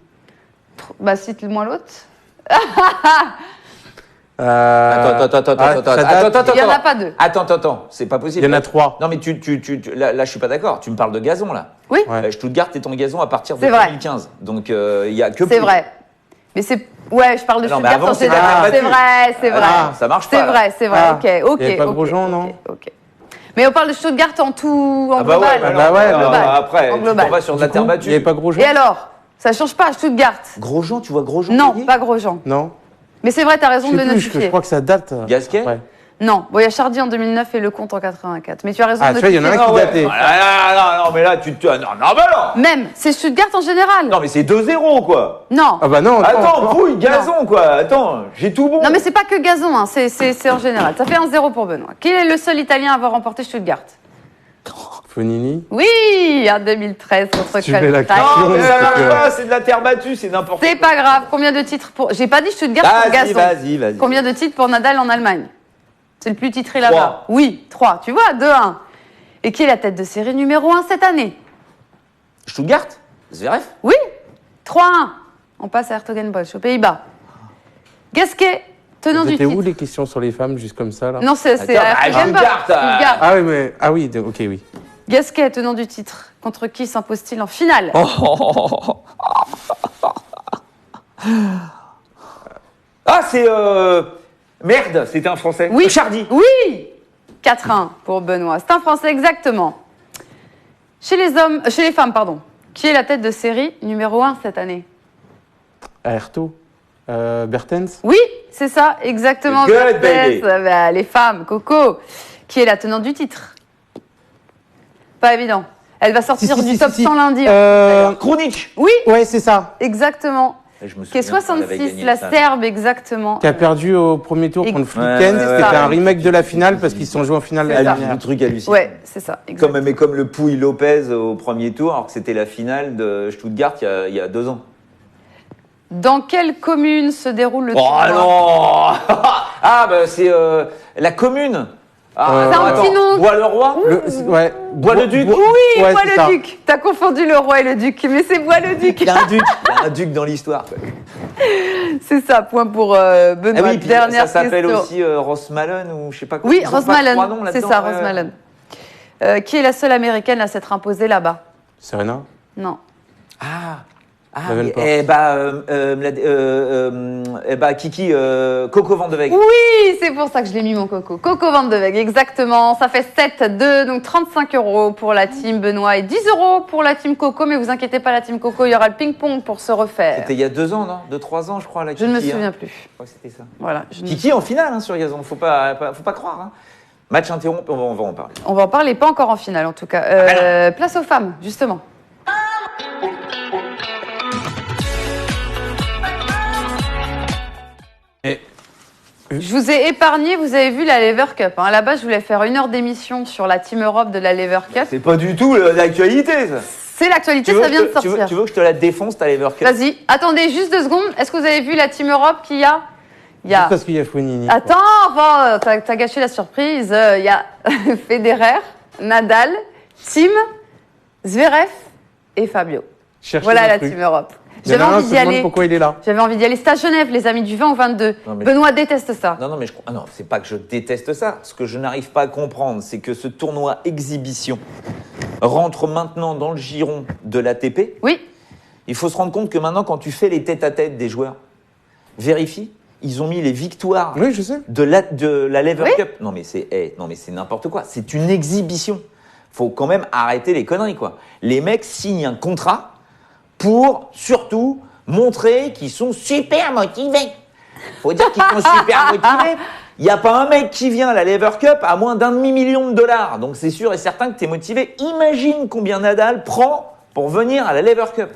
S1: Bah, cite-moi l'autre.
S2: Attends.
S1: Il n'y en a pas 2.
S2: Attends, c'est pas possible.
S3: Il y en a 3.
S2: Non, mais là, je suis pas d'accord. Tu me parles de gazon, là.
S1: Oui,
S3: Ouais.
S2: Stuttgart est en gazon à partir de
S1: C'est vrai.
S2: 2015. Donc, il y a que
S1: c'est
S2: Pouille.
S1: vrai. Mais c'est... Ouais, je parle de
S2: Non, mais
S1: Stuttgart
S2: avant,
S1: en
S2: c'était
S1: général.
S2: la
S1: C'est vrai, c'est vrai.
S2: Ah, ça marche pas.
S1: C'est vrai.
S3: Ah.
S1: Ok.
S3: Il y avait pas Grosjean, non
S1: ok. Mais on parle de Stuttgart en tout, en
S2: Ah bah
S1: global.
S2: ouais,
S3: bah ouais,
S1: global.
S2: après,
S1: En
S2: tu
S1: global.
S2: t'en vas sur de la terre
S3: Il
S2: battue.
S3: n'y avait pas Grosjean
S1: Et alors? Ça change pas, Stuttgart.
S2: Grosjean, tu vois Grosjean
S1: Non,
S2: gagner
S1: pas Grosjean.
S3: Non.
S1: Mais c'est vrai, t'as raison
S3: Je
S1: de
S3: sais
S1: le
S3: plus, je
S1: notifier.
S3: crois que ça date.
S2: Gasquet
S3: Ouais.
S1: Non, bon, il y a Chardy en 2009 et Lecomte en 84. Mais tu as raison
S3: Ah,
S1: de
S3: tu vois, il y en a un
S1: notifier.
S3: qui datait.
S2: Non, mais là, non.
S1: Même, c'est Stuttgart en général.
S2: Non, mais c'est 2-0, quoi.
S1: Non.
S3: Ah bah non.
S2: Attends, Pouille, gazon, quoi. Attends, j'ai tout bon.
S1: Non, mais c'est pas que gazon, hein. c'est en général. Ça fait 1-0 pour Benoît. Qui est le seul Italien à avoir remporté Stuttgart?
S3: Fonini.
S1: Oui, en 2013 contre
S3: Tu mets la
S1: Coltrane.
S2: Non, mais ça
S3: Donc,
S2: marche pas, c'est de la terre battue, c'est n'importe quoi.
S1: C'est pas grave. Combien de titres pour... J'ai pas dit Stuttgart pour gazon.
S2: Vas-y.
S1: Combien de titres pour Nadal en Allemagne? C'est le plus titré
S2: 3.
S1: là-bas. Oui, 3. Tu vois, 2-1. Et qui est la tête de série numéro 1 cette année?
S2: Stuttgart Zverev
S1: Oui, 3-1. On passe à Hertogenbosch, aux Pays-Bas. Gasquet, tenant du
S3: C'était
S1: titre.
S3: où les questions sur les femmes, juste comme ça là
S1: Non, c'est
S2: Attends,
S1: à Hertogenbosch.
S2: Stuttgart,
S1: Stuttgart.
S3: Ah oui, mais. Ah oui, ok, oui.
S1: Gasquet, tenant du titre. Contre qui s'impose-t-il en finale?
S2: Ah, c'est... Merde, c'était un Français.
S1: Oui.
S2: Chardy.
S1: Oui, 4-1 pour Benoît. C'est un Français, exactement. Chez les femmes, pardon. Qui est la tête de série numéro 1 cette année?
S3: Aerto. Bertens.
S1: Oui, c'est ça, exactement.
S2: Good, baby.
S1: Bah, les femmes, Coco. Qui est la tenante du titre? Pas évident. Elle va sortir du top 100 lundi.
S2: Krunic.
S1: Oui,
S3: Ouais, c'est ça.
S1: exactement.
S2: Je me
S1: Qui est
S2: souviens quand elle avait
S1: 66,
S2: gagné
S1: la
S2: ça.
S1: Serbe, exactement.
S3: Qui a perdu au premier tour contre
S1: Ouais,
S3: Flickens.
S2: ouais,
S3: C'était
S1: ouais.
S3: un remake de la finale parce qu'ils se sont joués en finale
S1: C'est
S3: l'année
S1: ça.
S3: dernière.
S2: Le truc hallucinant.
S1: Ouais, c'est ça. exactement.
S2: Mais comme le Pouille Lopez au premier tour, alors que c'était la finale de Stuttgart il y a 2 ans.
S1: Dans quelle commune se déroule le
S2: Oh
S1: tournoi?
S2: non Ah, bah c'est la commune. Ah,
S1: C'est un petit nom.
S2: Bois-le-Roi
S3: Ouais.
S2: Bois-le-Duc.
S1: Oui,
S3: Ouais, c'est ça.
S1: Bois-le-Duc. T'as confondu le roi et le duc, mais c'est Bois-le-Duc.
S2: Il y a un duc. Il y a un duc dans l'histoire.
S1: C'est ça, point pour Benoît.
S2: Ah oui, puis
S1: Dernière
S2: ça s'appelle
S1: question.
S2: aussi Rosmalen ou je sais pas quoi.
S1: Oui,
S2: Ils ont pas
S1: Rosmalen,
S2: 3 noms
S1: c'est
S2: là-dedans,
S1: ça,
S2: ouais.
S1: Rosmalen. Qui est la seule américaine à s'être imposée là-bas?
S3: Serena.
S1: Non.
S2: Kiki, Coco Van de Weg.
S1: Oui, c'est pour ça que je l'ai mis mon Coco. Coco Van de Weg, exactement. Ça fait 7-2, donc 35 € pour la team Benoît et 10 € pour la team Coco. Mais vous inquiétez pas, la team Coco, il y aura le ping-pong pour se refaire.
S2: C'était il y a 2 ans, non 2-3 ans, je crois, la
S1: Je
S2: Kiki.
S1: ne me
S2: hein.
S1: souviens plus.
S2: Je crois que c'était ça.
S1: Voilà.
S2: Kiki en finale sur gazon, faut pas croire. Hein. Match interrompu, on va en parler.
S1: On va en parler, pas encore en finale en tout cas. Place aux femmes, justement. Je vous ai épargné, vous avez vu la Lever Cup. Hein. À la base, je voulais faire 1 heure d'émission sur la Team Europe de la Lever Cup.
S2: C'est pas du tout l'actualité, ça.
S1: C'est l'actualité, ça vient de sortir.
S2: Tu veux que je te la défonce, ta Lever Cup?
S1: Vas-y, attendez juste 2 secondes. Est-ce que vous avez vu la Team Europe qu'il y a?
S3: Juste parce qu'il y a Fonini.
S1: Attends, bon, t'as gâché la surprise. Il y a Federer, Nadal, Tim, Zverev et Fabio.
S3: Cherchez
S1: Voilà
S3: le
S1: la
S3: truc.
S1: Team Europe.
S3: Il y en
S1: J'avais
S3: a un
S1: envie
S3: qui
S1: d'y
S3: se demande
S1: aller.
S3: pourquoi il est là.
S1: J'avais envie d'y aller. C'est à Genève, les amis, du 20 au 22.
S2: Non, mais
S1: Benoît déteste ça.
S2: Non, mais non, c'est pas que je déteste ça. Ce que je n'arrive pas à comprendre, c'est que ce tournoi exhibition rentre maintenant dans le giron de l'ATP.
S1: Oui,
S2: Il faut se rendre compte que maintenant, quand tu fais les tête-à-tête des joueurs, vérifie Ils ont mis les victoires de la Lever Cup. Non mais c'est n'importe quoi. C'est une exhibition. Faut quand même arrêter les conneries, quoi. Les mecs signent un contrat pour surtout montrer qu'ils sont super motivés. Faut dire qu'ils sont super motivés. Il n'y a pas un mec qui vient à la Lever Cup à moins d'1,5 million de dollars. Donc c'est sûr et certain que tu es motivé. Imagine combien Nadal prend pour venir à la Lever Cup.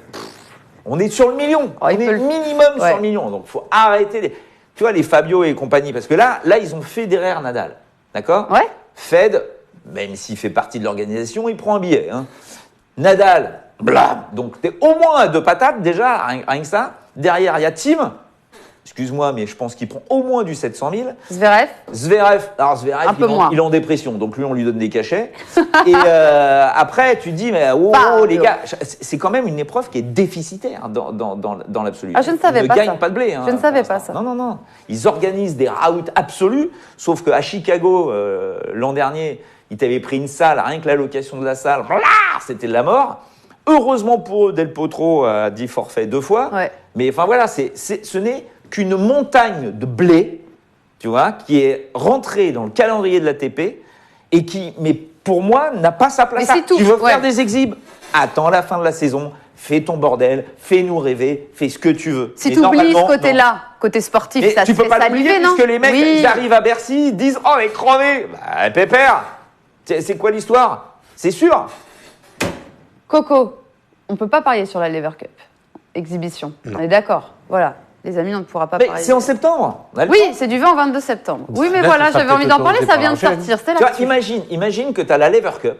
S2: On est sur le million. On est minimum sur le million. Donc faut arrêter tu vois, les Fabio et compagnie. Parce que là, ils ont Federer Nadal. D'accord ?
S1: Ouais.
S2: Fed, même s'il fait partie de l'organisation, il prend un billet. Hein. Nadal, blam. Donc t'es au moins à 2 patates déjà, rien que ça. Derrière, il y a Tim. Excuse-moi, mais je pense qu'il prend au moins du 700 000.
S1: Zverev,
S2: il est en dépression, donc lui, on lui donne des cachets. Et après, tu te dis, mais les gars, c'est quand même une épreuve qui est déficitaire dans l'absolu.
S1: Ah, je ne savais pas ça.
S2: Ils ne gagnent pas de blé.
S1: Je ne savais pas ça.
S2: Non. Ils organisent des routes absolus, sauf qu'à Chicago, l'an dernier, ils t'avaient pris une salle, rien que la location de la salle, c'était de la mort. Heureusement pour eux, Del Potro a dit forfait 2 fois.
S1: Ouais.
S2: Mais enfin voilà, ce n'est qu'une montagne de blé, tu vois, qui est rentrée dans le calendrier de l'ATP et qui, mais pour moi, n'a pas sa place. Tu veux faire des exhibes, attends la fin de la saison, fais ton bordel, fais-nous rêver, fais ce que tu veux.
S1: Si tu oublies ce côté-là, côté sportif,
S2: mais
S1: ça
S2: tu
S1: te
S2: peux pas l'oublier puisque les mecs, ils arrivent à Bercy, ils disent « Oh, mais crevé !» Bah, pépère, c'est quoi l'histoire ? C'est sûr.
S1: Coco, on ne peut pas parier sur la Lever Cup. Exhibition. Non. On est d'accord. Voilà. Les amis, on ne pourra pas parier.
S2: C'est en septembre.
S1: Oui, c'est du 20 au 22 septembre. Oui, mais voilà, j'avais envie d'en parler, ça vient de sortir.
S2: Tu vois, imagine que tu as la Lever Cup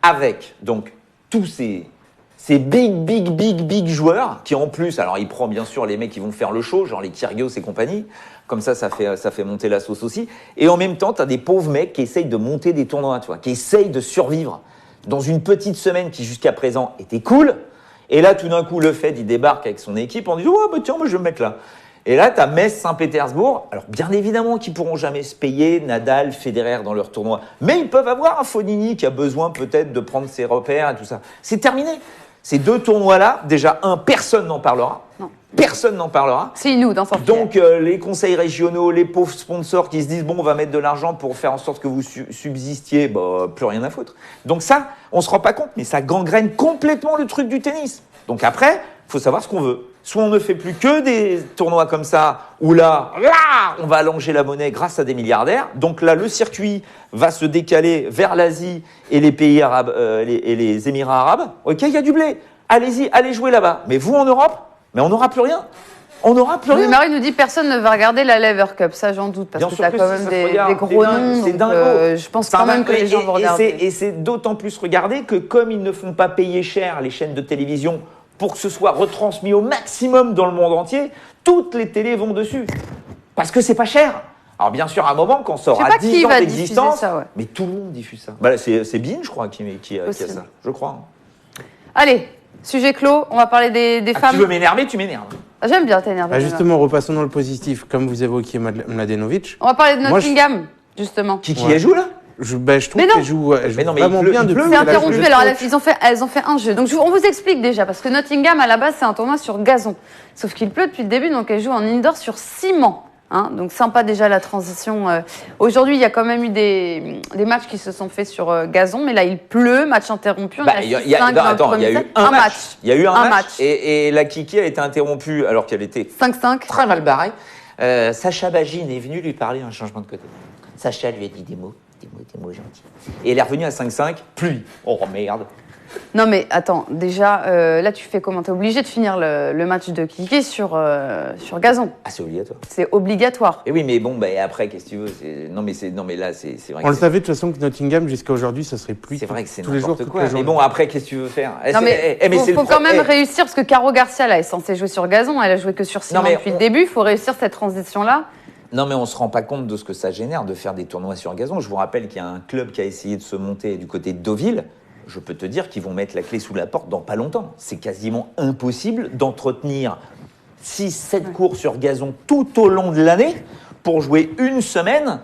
S2: avec donc tous ces big joueurs qui en plus, alors il prend bien sûr les mecs qui vont faire le show, genre les Kyrgios et compagnie. Comme ça fait monter la sauce aussi. Et en même temps, tu as des pauvres mecs qui essayent de monter des tournois, tu vois, qui essayent de survivre dans une petite semaine qui jusqu'à présent était cool. Et là, tout d'un coup, le Fed, il débarque avec son équipe en disant « Ouais, tiens, moi, je vais me mettre là. » Et là, tu as Metz-Saint-Pétersbourg. Alors, bien évidemment qu'ils ne pourront jamais se payer Nadal, Federer dans leur tournoi. Mais ils peuvent avoir un Fognini qui a besoin peut-être de prendre ses repères et tout ça. C'est terminé. Ces 2 tournois-là, déjà, personne n'en parlera.
S1: Non.
S2: Personne n'en parlera.
S1: C'est nous d'en sortir.
S2: Donc, les conseils régionaux, les pauvres sponsors qui se disent « Bon, on va mettre de l'argent pour faire en sorte que vous subsistiez. » Plus rien à foutre. Donc ça, on ne se rend pas compte, mais ça gangrène complètement le truc du tennis. Donc après, il faut savoir ce qu'on veut. Soit on ne fait plus que des tournois comme ça, où là, on va allonger la monnaie grâce à des milliardaires. Donc là, le circuit va se décaler vers l'Asie et les pays arabes, et les Émirats arabes. Ok, il y a du blé. Allez-y, allez jouer là-bas. Mais vous, en Europe, mais on n'aura plus rien. On n'aura plus rien.
S1: Marie nous dit personne ne va regarder la Lever Cup. Ça, j'en doute, parce que tu as quand même des gros noms.
S2: C'est dingo.
S1: Je pense quand même que les gens vont regarder.
S2: Et c'est d'autant plus regardé que comme ils ne font pas payer cher les chaînes de télévision pour que ce soit retransmis au maximum dans le monde entier, toutes les télés vont dessus. Parce que c'est pas cher. Alors bien sûr, à un moment, quand ça aura 10 ans d'existence, mais tout le monde diffuse ça. Bah, c'est Bein, je crois, qui a ça. Je crois.
S1: Allez, sujet clos, on va parler des femmes.
S2: Tu veux m'énerver, tu m'énerves.
S1: J'aime bien t'énerver.
S3: Justement, repassons dans le positif. Comme vous évoquiez Mladenovic.
S1: On va parler de Nottingham, justement.
S2: Qui elle joue là?
S3: Je trouve qu'elle joue vraiment bien depuis.
S1: C'est interrompu, alors elles ont fait un jeu. Donc on vous explique déjà, parce que Nottingham, à la base, c'est un tournoi sur gazon. Sauf qu'il pleut depuis le début, donc elle joue en indoor sur ciment. Hein, donc sympa déjà la transition. Aujourd'hui, il y a quand même eu des matchs qui se sont faits sur gazon, mais là il pleut, match interrompu.
S2: Il y a eu un match. Il y a eu un match. Et la Kiki a été interrompue alors qu'elle était
S1: 5-5.
S2: Très mal barrée. Sacha Bagine est venu lui parler un changement de côté. Sacha lui a dit des mots gentils. Et elle est revenue à 5-5, pluie. Oh merde.
S1: Non mais attends, déjà, là tu fais comment? T'es obligé de finir le match de Kiki sur gazon.
S2: Ah, c'est obligatoire.
S1: C'est obligatoire.
S2: Et oui, mais bon, après, qu'est-ce que tu veux? Non mais là, c'est vrai.
S3: On le savait de toute façon que Nottingham, jusqu'à aujourd'hui, ça serait plus.
S2: C'est vrai que c'est
S3: tous les jours,
S2: quoi. Mais bon, après, qu'est-ce que tu veux faire?
S1: Non mais faut quand même réussir, parce que Caro Garcia, là, est censée jouer sur gazon, elle a joué que sur ciment depuis le début. Il faut réussir cette transition-là.
S2: Non, mais on ne se rend pas compte de ce que ça génère de faire des tournois sur gazon. Je vous rappelle qu'il y a un club qui a essayé de se monter du côté de Deauville. Je peux te dire qu'ils vont mettre la clé sous la porte dans pas longtemps. C'est quasiment impossible d'entretenir 6-7 cours sur gazon tout au long de l'année pour jouer une semaine.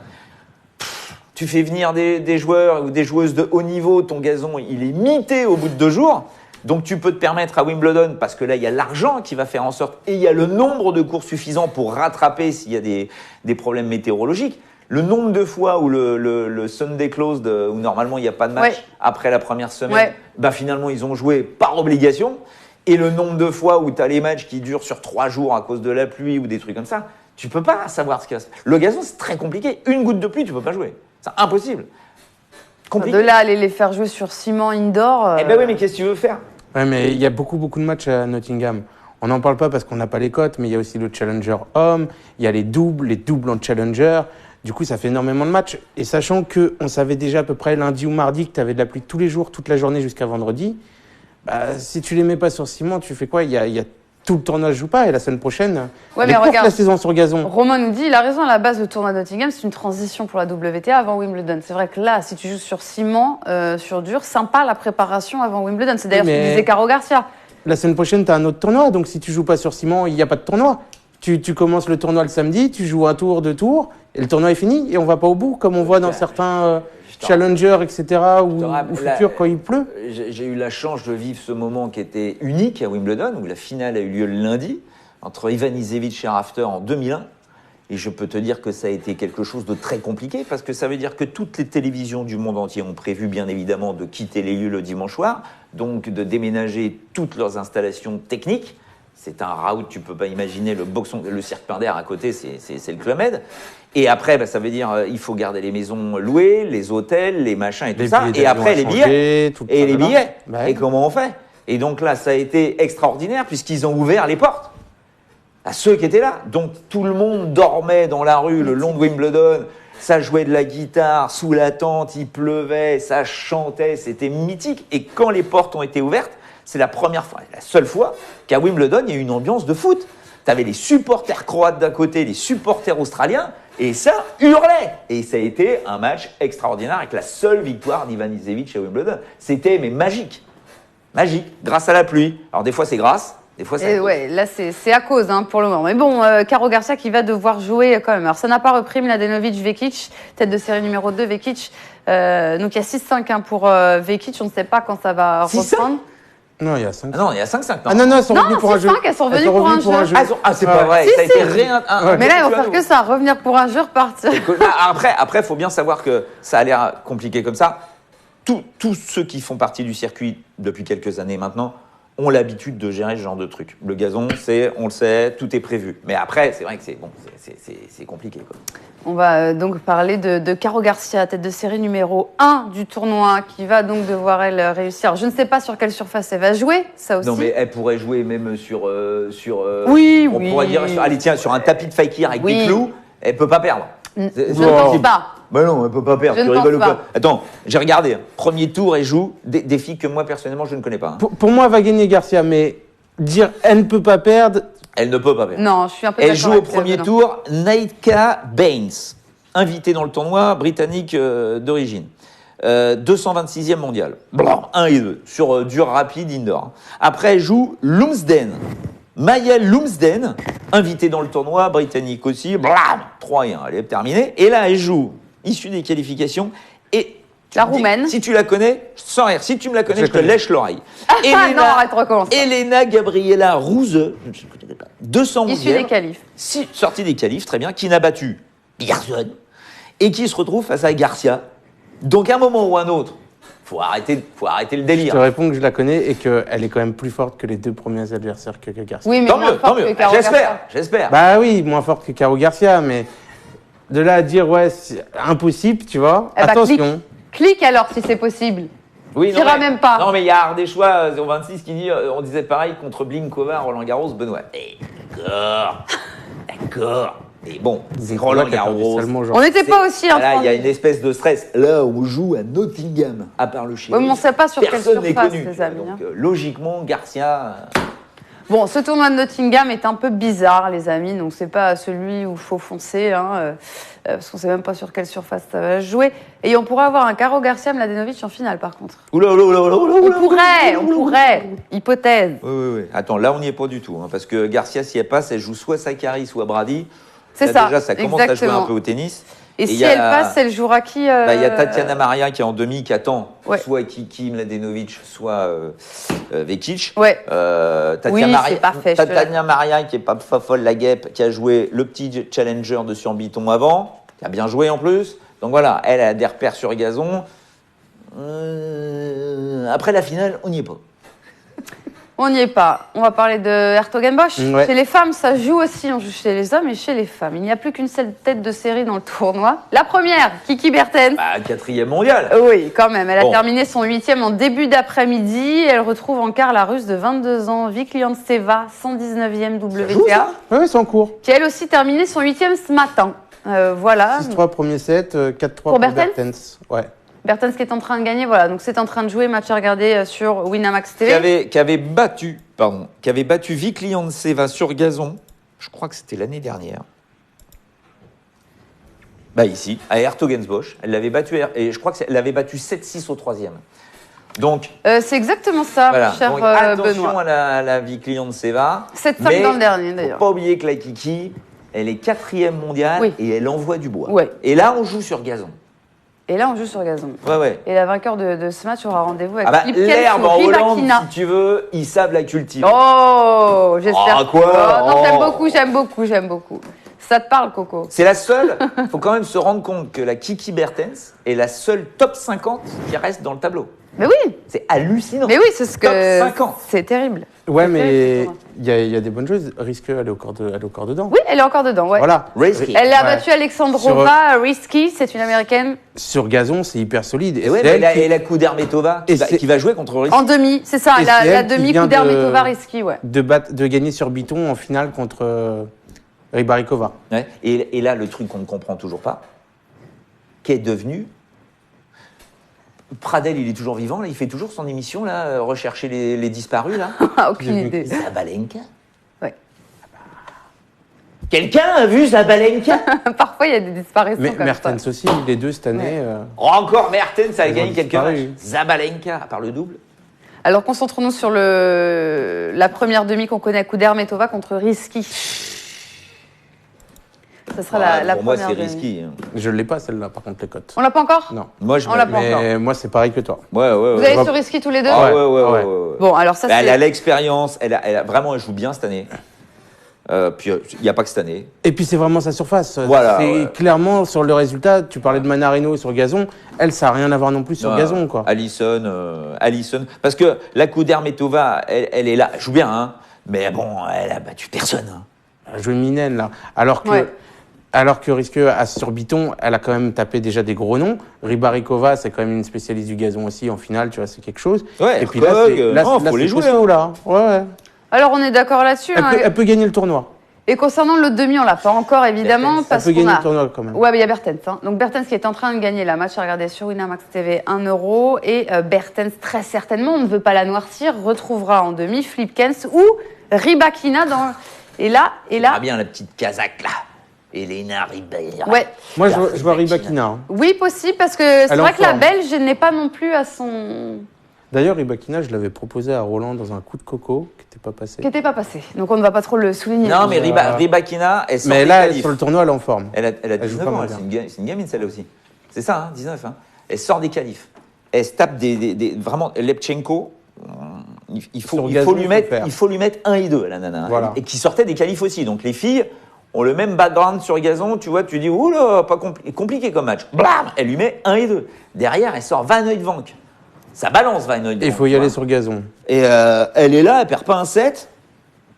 S2: Tu fais venir des joueurs ou des joueuses de haut niveau, ton gazon, il est mité au bout de 2 jours. Donc tu peux te permettre à Wimbledon, parce que là il y a l'argent qui va faire en sorte, et il y a le nombre de cours suffisant pour rattraper s'il y a des problèmes météorologiques. Le nombre de fois où le Sunday Closed, où normalement il n'y a pas de match après la première semaine, finalement ils ont joué par obligation. Et le nombre de fois où tu as les matchs qui durent sur 3 jours à cause de la pluie ou des trucs comme ça, tu peux pas savoir ce qu'il va se passer. Le gazon, c'est très compliqué. Une goutte de pluie, tu peux pas jouer. C'est impossible.
S1: Compliqué. De là, aller les faire jouer sur ciment indoor.
S2: Eh ben oui, mais qu'est-ce que tu veux faire?
S3: Ouais, mais il y a beaucoup de matchs à Nottingham. On n'en parle pas parce qu'on n'a pas les cotes, mais il y a aussi le Challenger homme, il y a les doubles en Challenger. Du coup, ça fait énormément de matchs. Et sachant qu'on savait déjà à peu près lundi ou mardi que tu avais de la pluie tous les jours, toute la journée jusqu'à vendredi, si tu les mets pas sur ciment, tu fais quoi? Il y a tout le tournoi ne joue pas et la semaine prochaine, la saison sur gazon.
S1: Romain nous dit, il a raison, à la base, le tournoi de Nottingham, c'est une transition pour la WTA avant Wimbledon. C'est vrai que là, si tu joues sur ciment, sur dur, sympa la préparation avant Wimbledon. C'est d'ailleurs ce que disait Caro Garcia.
S3: La semaine prochaine, tu as un autre tournoi, donc si tu joues pas sur ciment, il n'y a pas de tournoi. Tu commences le tournoi le samedi, tu joues un tour, 2 tours, et le tournoi est fini et on va pas au bout, comme on voit dans certains Challenger, etc., ou futurs quand il pleut.
S2: J'ai eu la chance de vivre ce moment qui était unique à Wimbledon, où la finale a eu lieu le lundi, entre Ivanisevic et Rafter en 2001. Et je peux te dire que ça a été quelque chose de très compliqué, parce que ça veut dire que toutes les télévisions du monde entier ont prévu, bien évidemment, de quitter les lieux le dimanche soir, donc de déménager toutes leurs installations techniques. C'est un route, tu peux pas imaginer, le cirque Pinder à côté, c'est le Club Med. Et après, ça veut dire il faut garder les maisons louées, les hôtels, les machins et tout ça. Et après, les billets. Et les billets. Et comment on fait? Et donc là, ça a été extraordinaire, puisqu'ils ont ouvert les portes à ceux qui étaient là. Donc tout le monde dormait dans la rue le long de Wimbledon. Ça jouait de la guitare sous la tente, il pleuvait, ça chantait, c'était mythique. Et quand les portes ont été ouvertes, c'est la première fois, la seule fois qu'à Wimbledon, il y a eu une ambiance de foot. Tu avais les supporters croates d'un côté, les supporters australiens, et ça hurlait. Et ça a été un match extraordinaire avec la seule victoire d'Ivanisevic à Wimbledon. C'était magique. Magique, grâce à la pluie. Alors des fois c'est grâce, des fois c'est...
S1: Ouais, là c'est à cause pour le moment. Mais bon, Caro Garcia qui va devoir jouer quand même. Alors ça n'a pas repris, Mladenovic-Vekic, tête de série numéro 2, Vekic. Donc il y a 6-5 pour Vekic, on ne sait pas quand ça va reprendre.
S3: Non, il y a 5.
S2: Ah non, il y a 5-5.
S3: Ah non, elles sont revenues pour un jeu.
S1: Elles sont revenues pour un jeu.
S2: Ah, c'est pas vrai.
S1: Si,
S2: ça a été rien.
S1: Mais là, ils vont faire que ça, revenir pour un jeu, repartir.
S2: Après, il faut bien savoir que ça a l'air compliqué comme ça. Tous ceux qui font partie du circuit depuis quelques années maintenant ont l'habitude de gérer ce genre de truc. Le gazon, on le sait, tout est prévu. Mais après, c'est vrai que c'est compliqué, quoi.
S1: On va donc parler de Caro Garcia, tête de série numéro 1 du tournoi, qui va donc devoir, elle, réussir. Je ne sais pas sur quelle surface elle va jouer, ça aussi.
S2: Non, mais elle pourrait jouer même sur
S1: oui,
S2: on pourrait dire, allez, tiens, sur un tapis de fakir avec des clous, elle peut pas perdre.
S1: Je ne pense pas.
S2: Ben non, elle peut pas perdre. Tu rigoles ou quoi? Attends, j'ai regardé. Premier tour, elle joue des filles que moi, personnellement, je ne connais pas.
S3: Pour moi, elle va gagner Garcia, mais dire elle ne peut pas perdre...
S2: Elle ne peut pas perdre.
S1: Non, je suis un peu
S2: Elle joue au premier tour Nika Baines, invitée dans le tournoi, britannique d'origine. 226e mondial. 1 et 2, sur dur rapide indoor. Après, elle joue Lumsden. Maya Lumsden, invitée dans le tournoi, britannique aussi. 3 et 1, elle est terminée. Et là, elle joue, issue des qualifications. Et
S1: la roumaine.
S2: Si tu la connais, sans rire. Si tu me la connais, je te lèche l'oreille.
S1: Non, arrête, recommence.
S2: Elena Gabriela Rouse, 211e.
S1: Issue des qualifs.
S2: Sortie des qualifs, très bien, qui n'a battu personne et qui se retrouve face à Garcia. Donc, à un moment ou à un autre, faut arrêter le délire.
S3: Je te réponds que je la connais et qu'elle est quand même plus forte que les 2 premiers adversaires que Garcia.
S1: Oui, mais
S2: tant mieux. J'espère.
S3: Bah oui, moins forte que Caro Garcia, mais de là à dire, ouais, c'est impossible, tu vois, attention.
S1: Clique alors si c'est possible.
S2: Oui,
S1: non, même pas.
S2: Non, mais il y a Ardéchois 26 qui dit on disait pareil contre Blinkova, Roland Garros, Benoît. D'accord. Et bon, c'est Roland Garros.
S1: On n'était pas aussi
S2: là, il y a une espèce de stress. Là, on joue à Nottingham, à part le Chili.
S1: Oui, mais on ne sait pas sur quelle surface,
S2: les
S1: amis.
S2: Donc, logiquement, Garcia.
S1: Bon, ce tournoi de Nottingham est un peu bizarre, les amis. Donc, c'est pas celui où il faut foncer, parce qu'on ne sait même pas sur quelle surface ça va jouer. Et on pourrait avoir un Caro Garcia Mladenovic en finale, par contre.
S2: On
S1: pourrait. Hypothèse.
S2: Oui. Attends, là, on n'y est pas du tout. Parce que Garcia, si elle passe, elle joue soit Sakkari, soit Brady.
S1: C'est
S2: là,
S1: ça.
S2: Déjà, ça commence à jouer un peu au tennis.
S1: Et si elle passe, elle jouera qui
S2: Il y a Tatiana Maria qui est en demi, qui attend soit Kiki Mladenovic, soit Vekic.
S1: Ouais.
S2: Tatiana Maria qui est pas folle la guêpe, qui a joué le petit challenger de Surbiton avant, qui a bien joué en plus. Donc voilà, elle a des repères sur gazon. Après la finale, on n'y est pas.
S1: On n'y est pas. On va parler de Hertogenbosch.
S3: Ouais.
S1: Chez les femmes, ça joue aussi. On joue chez les hommes et chez les femmes. Il n'y a plus qu'une seule tête de série dans le tournoi. La première, Kiki Bertens.
S2: 4e mondiale.
S1: Oui, quand même. Elle a terminé son 8e en début d'après-midi. Elle retrouve en quart la Russe de 22 ans, Vikliantseva, 119e WTA.
S3: Oui, c'est en cours.
S1: Qui a elle aussi terminé son 8e ce matin. Voilà.
S3: 6-3 premier set, 4-3 pour Bertens. Ouais.
S1: Bertens qui est en train de gagner, voilà. Donc c'est en train de jouer, match à regarder sur Winamax TV.
S2: Qui avait battu Vikliantseva sur gazon, je crois que c'était l'année dernière. Ici, à Hertogenbosch. Elle l'avait battu, et je crois qu'elle l'avait battu 7-6 au 3e. Donc,
S1: c'est exactement ça,
S2: voilà.
S1: cher
S2: Donc, attention
S1: Benoît.
S2: à la Vikliantseva.
S1: 7-5 dans le dernier, d'ailleurs.
S2: Faut pas oublier que la Kiki, elle est 4e mondiale et elle envoie du bois.
S1: Ouais.
S2: Et là, on joue sur gazon.
S1: Et là, on joue sur gazon.
S2: Ouais.
S1: Et la vainqueur de ce match aura rendez-vous avec
S2: l'herbe en Hollande, si tu veux, ils savent la cultiver.
S1: Oh, j'espère.
S2: Oh, quoi
S1: non, j'aime beaucoup. Ça te parle, Coco?
S2: C'est la seule. Il faut quand même se rendre compte que la Kiki Bertens est la seule top 50 qui reste dans le tableau.
S1: Mais oui.
S2: C'est hallucinant.
S1: Mais oui, c'est ce que.
S2: Top 50.
S1: C'est terrible.
S3: Ouais, mais il y a des bonnes choses. Risque, elle est encore dedans.
S1: Oui, elle est encore dedans, ouais.
S3: Voilà.
S2: Risky.
S1: Elle a battu Alexandrova, Risky, c'est une américaine.
S3: Sur gazon, c'est hyper solide.
S2: Et la Kudermetova qui va jouer contre Risky.
S1: En demi, c'est ça, la demi Kudermetova, Risky, ouais.
S3: De gagner sur Biton en finale contre Rybarikova.
S2: Ouais. Et là, le truc qu'on ne comprend toujours pas, qui est devenu. Pradel, il est toujours vivant, là, il fait toujours son émission, là, rechercher les disparus, là.
S1: Aucune idée.
S2: Zabalenka.
S1: Ouais.
S2: Quelqu'un a vu Zabalenka?
S1: Parfois, il y a des disparitions
S3: Mais
S1: comme
S3: Mertens
S1: ça.
S3: aussi, les deux cette année.
S1: Ouais.
S2: Encore Mertens, ça a gagné quelques matchs.
S3: disparu.
S2: Zabalenka, à part le double.
S1: Alors, concentrons-nous sur la première demi qu'on connaît à Kudermetova contre Risky. Ça sera la
S2: pour moi,
S1: première
S2: c'est
S1: demi.
S2: Risky.
S3: Je ne l'ai pas celle-là, par contre, les cotes.
S1: On l'a pas encore?
S3: Non.
S2: Moi,
S1: On l'a pas encore.
S3: Mais moi, c'est pareil que toi.
S2: Ouais.
S1: Vous allez sur Risky tous les deux?
S2: Ouais.
S1: Bon, alors ça,
S2: Elle
S1: c'est.
S2: a l'expérience, elle joue bien cette année. Puis il n'y a pas que cette année.
S3: Et puis c'est vraiment sa surface.
S2: Voilà,
S3: c'est clairement sur le résultat. Tu parlais de Manarino sur gazon. Elle, ça n'a rien à voir non plus sur gazon, quoi.
S2: Allison. Parce que la Kudermetova, elle est là, elle joue bien, hein. Mais bon, elle a battu personne. Hein.
S3: Elle a joué Minen, là. Alors que Risque sur Biton, elle a quand même tapé déjà des gros noms. Rybarikova, c'est quand même une spécialiste du gazon aussi en finale, tu vois, c'est quelque chose.
S2: Ouais,
S3: et puis là,
S2: faut les jouer.
S3: Costaud, là. Ouais.
S1: Alors, on est d'accord là-dessus.
S3: Elle peut gagner le tournoi.
S1: Et concernant l'autre demi, on l'a pas encore, évidemment.
S3: Bertens,
S1: parce
S3: elle peut
S1: qu'on
S3: gagner
S1: a...
S3: le tournoi quand même.
S1: Ouais, mais il y a Bertens. Hein. Donc, Bertens qui est en train de gagner la match à regarder sur Winamax TV 1 €. Et Bertens, très certainement, on ne veut pas la noircir, retrouvera en demi Flipkens ou Rybakina dans. Et là.
S2: Ah bien, la petite Kazakh, là. Elena Rybakina.
S1: Ouais.
S3: Moi, je vois Rybakina. Hein.
S1: Oui, possible, parce que c'est
S3: Elle
S1: vrai
S3: en
S1: que la
S3: forme.
S1: Belge n'est pas non plus à son.
S3: D'ailleurs, Rybakina, je l'avais proposé à Roland dans un coup de coco qui n'était pas passé.
S1: Qui n'était pas passé. Donc, on ne va pas trop le souligner.
S2: Non, mais Rybakina, elle sort
S3: Mais
S2: des
S3: là,
S2: qualifs.
S3: sur le tournoi, elle est en forme.
S2: Elle a
S3: Elle joue
S2: 19
S3: pas
S2: ans,
S3: mal
S2: c'est une gamine celle-là aussi. C'est ça, 19. Hein. Elle sort des qualifs. Elle se tape vraiment, Lepchenko, il faut lui mettre 1 et 2 à la nana.
S3: Voilà.
S2: Et qui sortait des qualifs aussi. Donc les filles ont le même background sur gazon, tu vois, tu dis, oula, pas compliqué comme match. Blam, elle lui met 1 et 2. Derrière, elle sort Van Uytvanck. Ça balance Van Uytvanck.
S3: Il faut y aller sur gazon.
S2: Et elle est là, elle perd pas un set.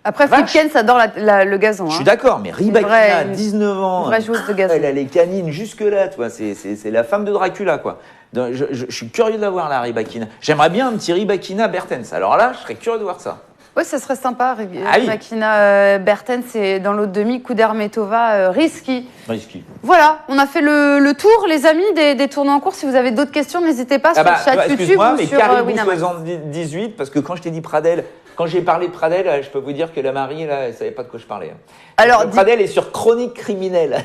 S1: Après, Flipkens adore le gazon.
S2: Je suis d'accord, mais Rybakina, 19 ans,
S1: vraie joueuse de gazon.
S2: elle a les canines jusque-là, tu vois, c'est la femme de Dracula, quoi. Donc, je suis curieux de la voir, la Rybakina. J'aimerais bien un petit Rybakina Bertens. Alors là, je serais curieux de voir ça.
S1: Oui, ça serait sympa.
S2: oui.
S1: Rybakina Bertens et dans l'autre demi, Kudermetova Risky.
S2: Risky.
S1: Voilà, on a fait le tour, les amis, des tournois en cours. Si vous avez d'autres questions, n'hésitez pas sur le chat YouTube
S2: excuse-moi,
S1: ou
S2: mais
S1: sur
S2: Caribou
S1: Winamax.
S2: 78, parce que quand je t'ai dit Pradel, quand j'ai parlé de Pradel, je peux vous dire que la Marie, là, elle savait pas de quoi je parlais.
S1: Alors,
S2: Pradel est sur Chronique criminelle.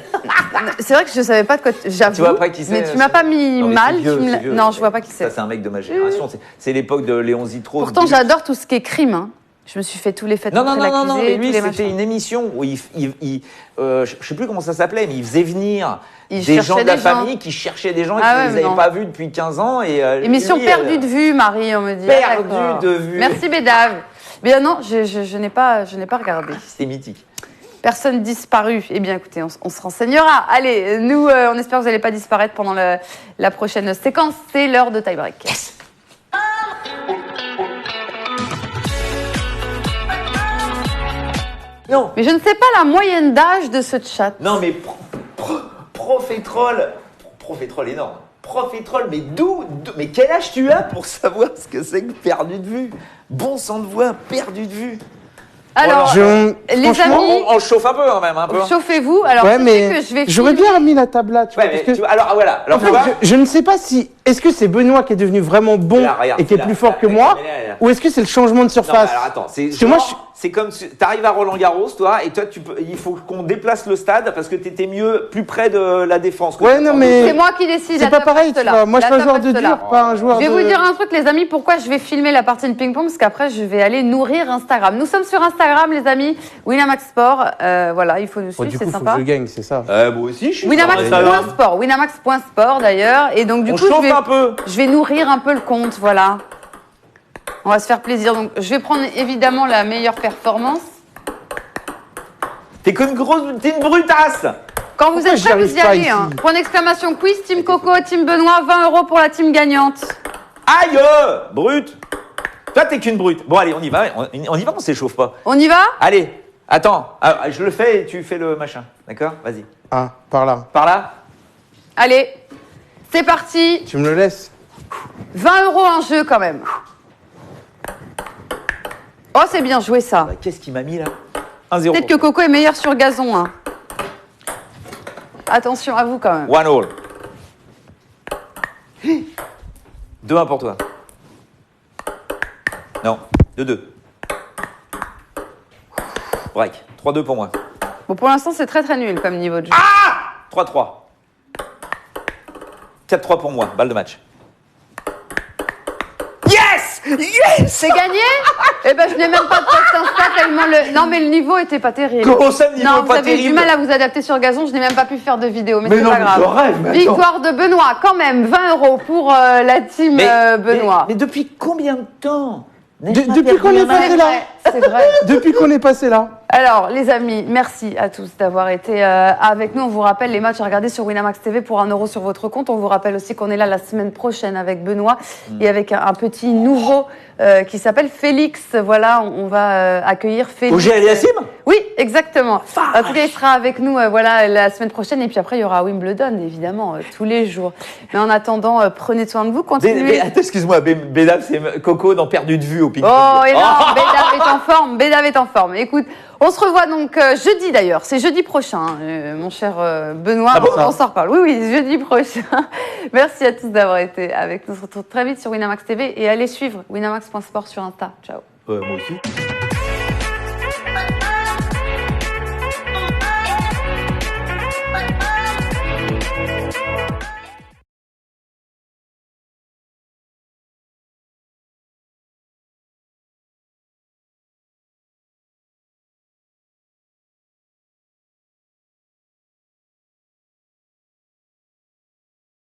S1: C'est vrai que je savais pas de quoi. J'avoue.
S2: Tu vois pas qui c'est?
S1: Mais tu m'as pas mis
S2: Non, mais
S1: mal.
S2: c'est vieux, c'est vieux.
S1: Non, je vois pas qui c'est.
S2: Ça, c'est un mec de ma génération. C'est l'époque de Léon Zitrone.
S1: Pourtant, j'adore tout ce qui est crime. Hein. Je me suis fait tous les faits.
S2: Non, mais lui, c'était une émission où je sais plus comment ça s'appelait, mais il faisait venir des gens de la famille qui cherchaient des gens qu'ils n'avaient pas vus depuis 15 ans.
S1: Émission perdue de vue, Marie, on me dit.
S2: Perdue de vue.
S1: Merci, Bédave. Mais non, je n'ai pas regardé.
S2: C'était mythique.
S1: Personne disparue. Eh bien, écoutez, on se renseignera. Allez, nous, on espère que vous n'allez pas disparaître pendant la prochaine séquence. C'est l'heure de tie-break.
S2: Yes. Non.
S1: Mais je ne sais pas la moyenne d'âge de ce chat.
S2: Non, mais Profétrol énorme. Profétrol, mais mais quel âge tu as pour savoir ce que c'est que perdu de vue? Bon sang de voix, perdu de vue.
S1: Alors, les amis,
S2: on chauffe un peu quand même, un peu.
S1: Chauffez-vous. Alors,
S3: ouais, mais
S1: que je vais
S3: j'aurais bien remis la table là. Tu vois, parce que...
S2: alors voilà. Alors,
S3: je ne sais pas si est-ce que c'est Benoît qui est devenu vraiment bon et qui est plus fort que moi, ou est-ce que c'est le changement de surface.
S2: Non, alors attends, c'est comme tu arrives à Roland-Garros, toi, et toi il faut qu'on déplace le stade parce que tu étais plus près de la défense.
S3: Ouais, non mais
S1: c'est moi qui décide.
S3: C'est pas pareil, tu vois. Moi, je suis un joueur de dur, pas un joueur de...
S1: Je vais vous dire un truc, les amis, pourquoi je vais filmer la partie de ping-pong, parce qu'après, je vais aller nourrir Instagram. Nous sommes sur Instagram, les amis. Winamax Sport, voilà, il faut nous suivre, c'est sympa.
S3: Faut que je gagne, c'est ça.
S2: Moi aussi, je suis
S1: Winamax.sport, Winamax.sport d'ailleurs. Et donc, du coup, je vais nourrir un peu le compte, voilà. On va se faire plaisir. Donc, je vais prendre évidemment la meilleure performance.
S2: T'es une brutasse.
S1: Quand vous êtes prêts, vous y allez. Hein. Point d'exclamation quiz, Team Coco, Team Benoît, 20 € pour la team gagnante.
S2: Aïe, brute. Toi, t'es qu'une brute. Bon, allez, on y va, on s'échauffe pas.
S1: On y va?
S2: Allez, attends, je le fais et tu fais le machin, d'accord? Vas-y.
S3: Ah, par là.
S2: Par là?
S1: Allez, c'est parti.
S3: Tu me le laisses?
S1: 20 € en jeu quand même. Oh, c'est bien joué ça.
S2: Bah, qu'est-ce qu'il m'a mis là? 1-0.
S1: Peut-être que Coco est meilleur sur gazon. Hein. Attention à vous quand même.
S2: 1-all. 2-1 pour toi. Non, 2-2. Break. 3-2 pour moi.
S1: Bon, pour l'instant, c'est très très nul comme niveau de jeu.
S2: 3-3. 4-3 pour moi. Balle de match. Yes!
S1: C'est gagné? Eh ben, je n'ai même pas de post Insta tellement le... Non, mais le niveau était pas terrible.
S2: Comment ça, le niveau
S1: non,
S2: pas terrible?
S1: vous avez du mal à vous adapter sur gazon, je n'ai même pas pu faire de vidéo, mais c'est
S2: non,
S1: pas grave.
S2: Je rêve, mais
S1: victoire de Benoît, quand même, 20 € pour la team Benoît.
S2: Mais depuis combien de temps?
S3: Depuis qu'on est passé là.
S1: C'est vrai.
S3: Depuis qu'on est passé là.
S1: Alors, les amis, merci à tous d'avoir été avec nous. On vous rappelle les matchs à regarder sur Winamax TV pour 1 € sur votre compte. On vous rappelle aussi qu'on est là la semaine prochaine avec Benoît et avec un petit nouveau qui s'appelle Félix. Voilà, on va accueillir Félix.
S2: Ogier Aliassime?
S1: Oui, exactement. En tout cas, il sera avec nous voilà, la semaine prochaine. Et puis après, il y aura Wimbledon, évidemment, tous les jours. Mais en attendant, prenez soin de vous. Continuez.
S2: Attends, excuse-moi, Bédave, c'est Coco dans Perdu de vue au ping-pong.
S1: Oh, et non, Bédave est en forme. Bédave est en forme. Écoute, on se revoit donc jeudi d'ailleurs. C'est jeudi prochain, mon cher Benoît. On s'en reparle. Oui, jeudi prochain. Merci à tous d'avoir été avec nous. On se retrouve très vite sur Winamax TV et allez suivre winamax.sport sur Insta. Ciao.
S2: Moi aussi.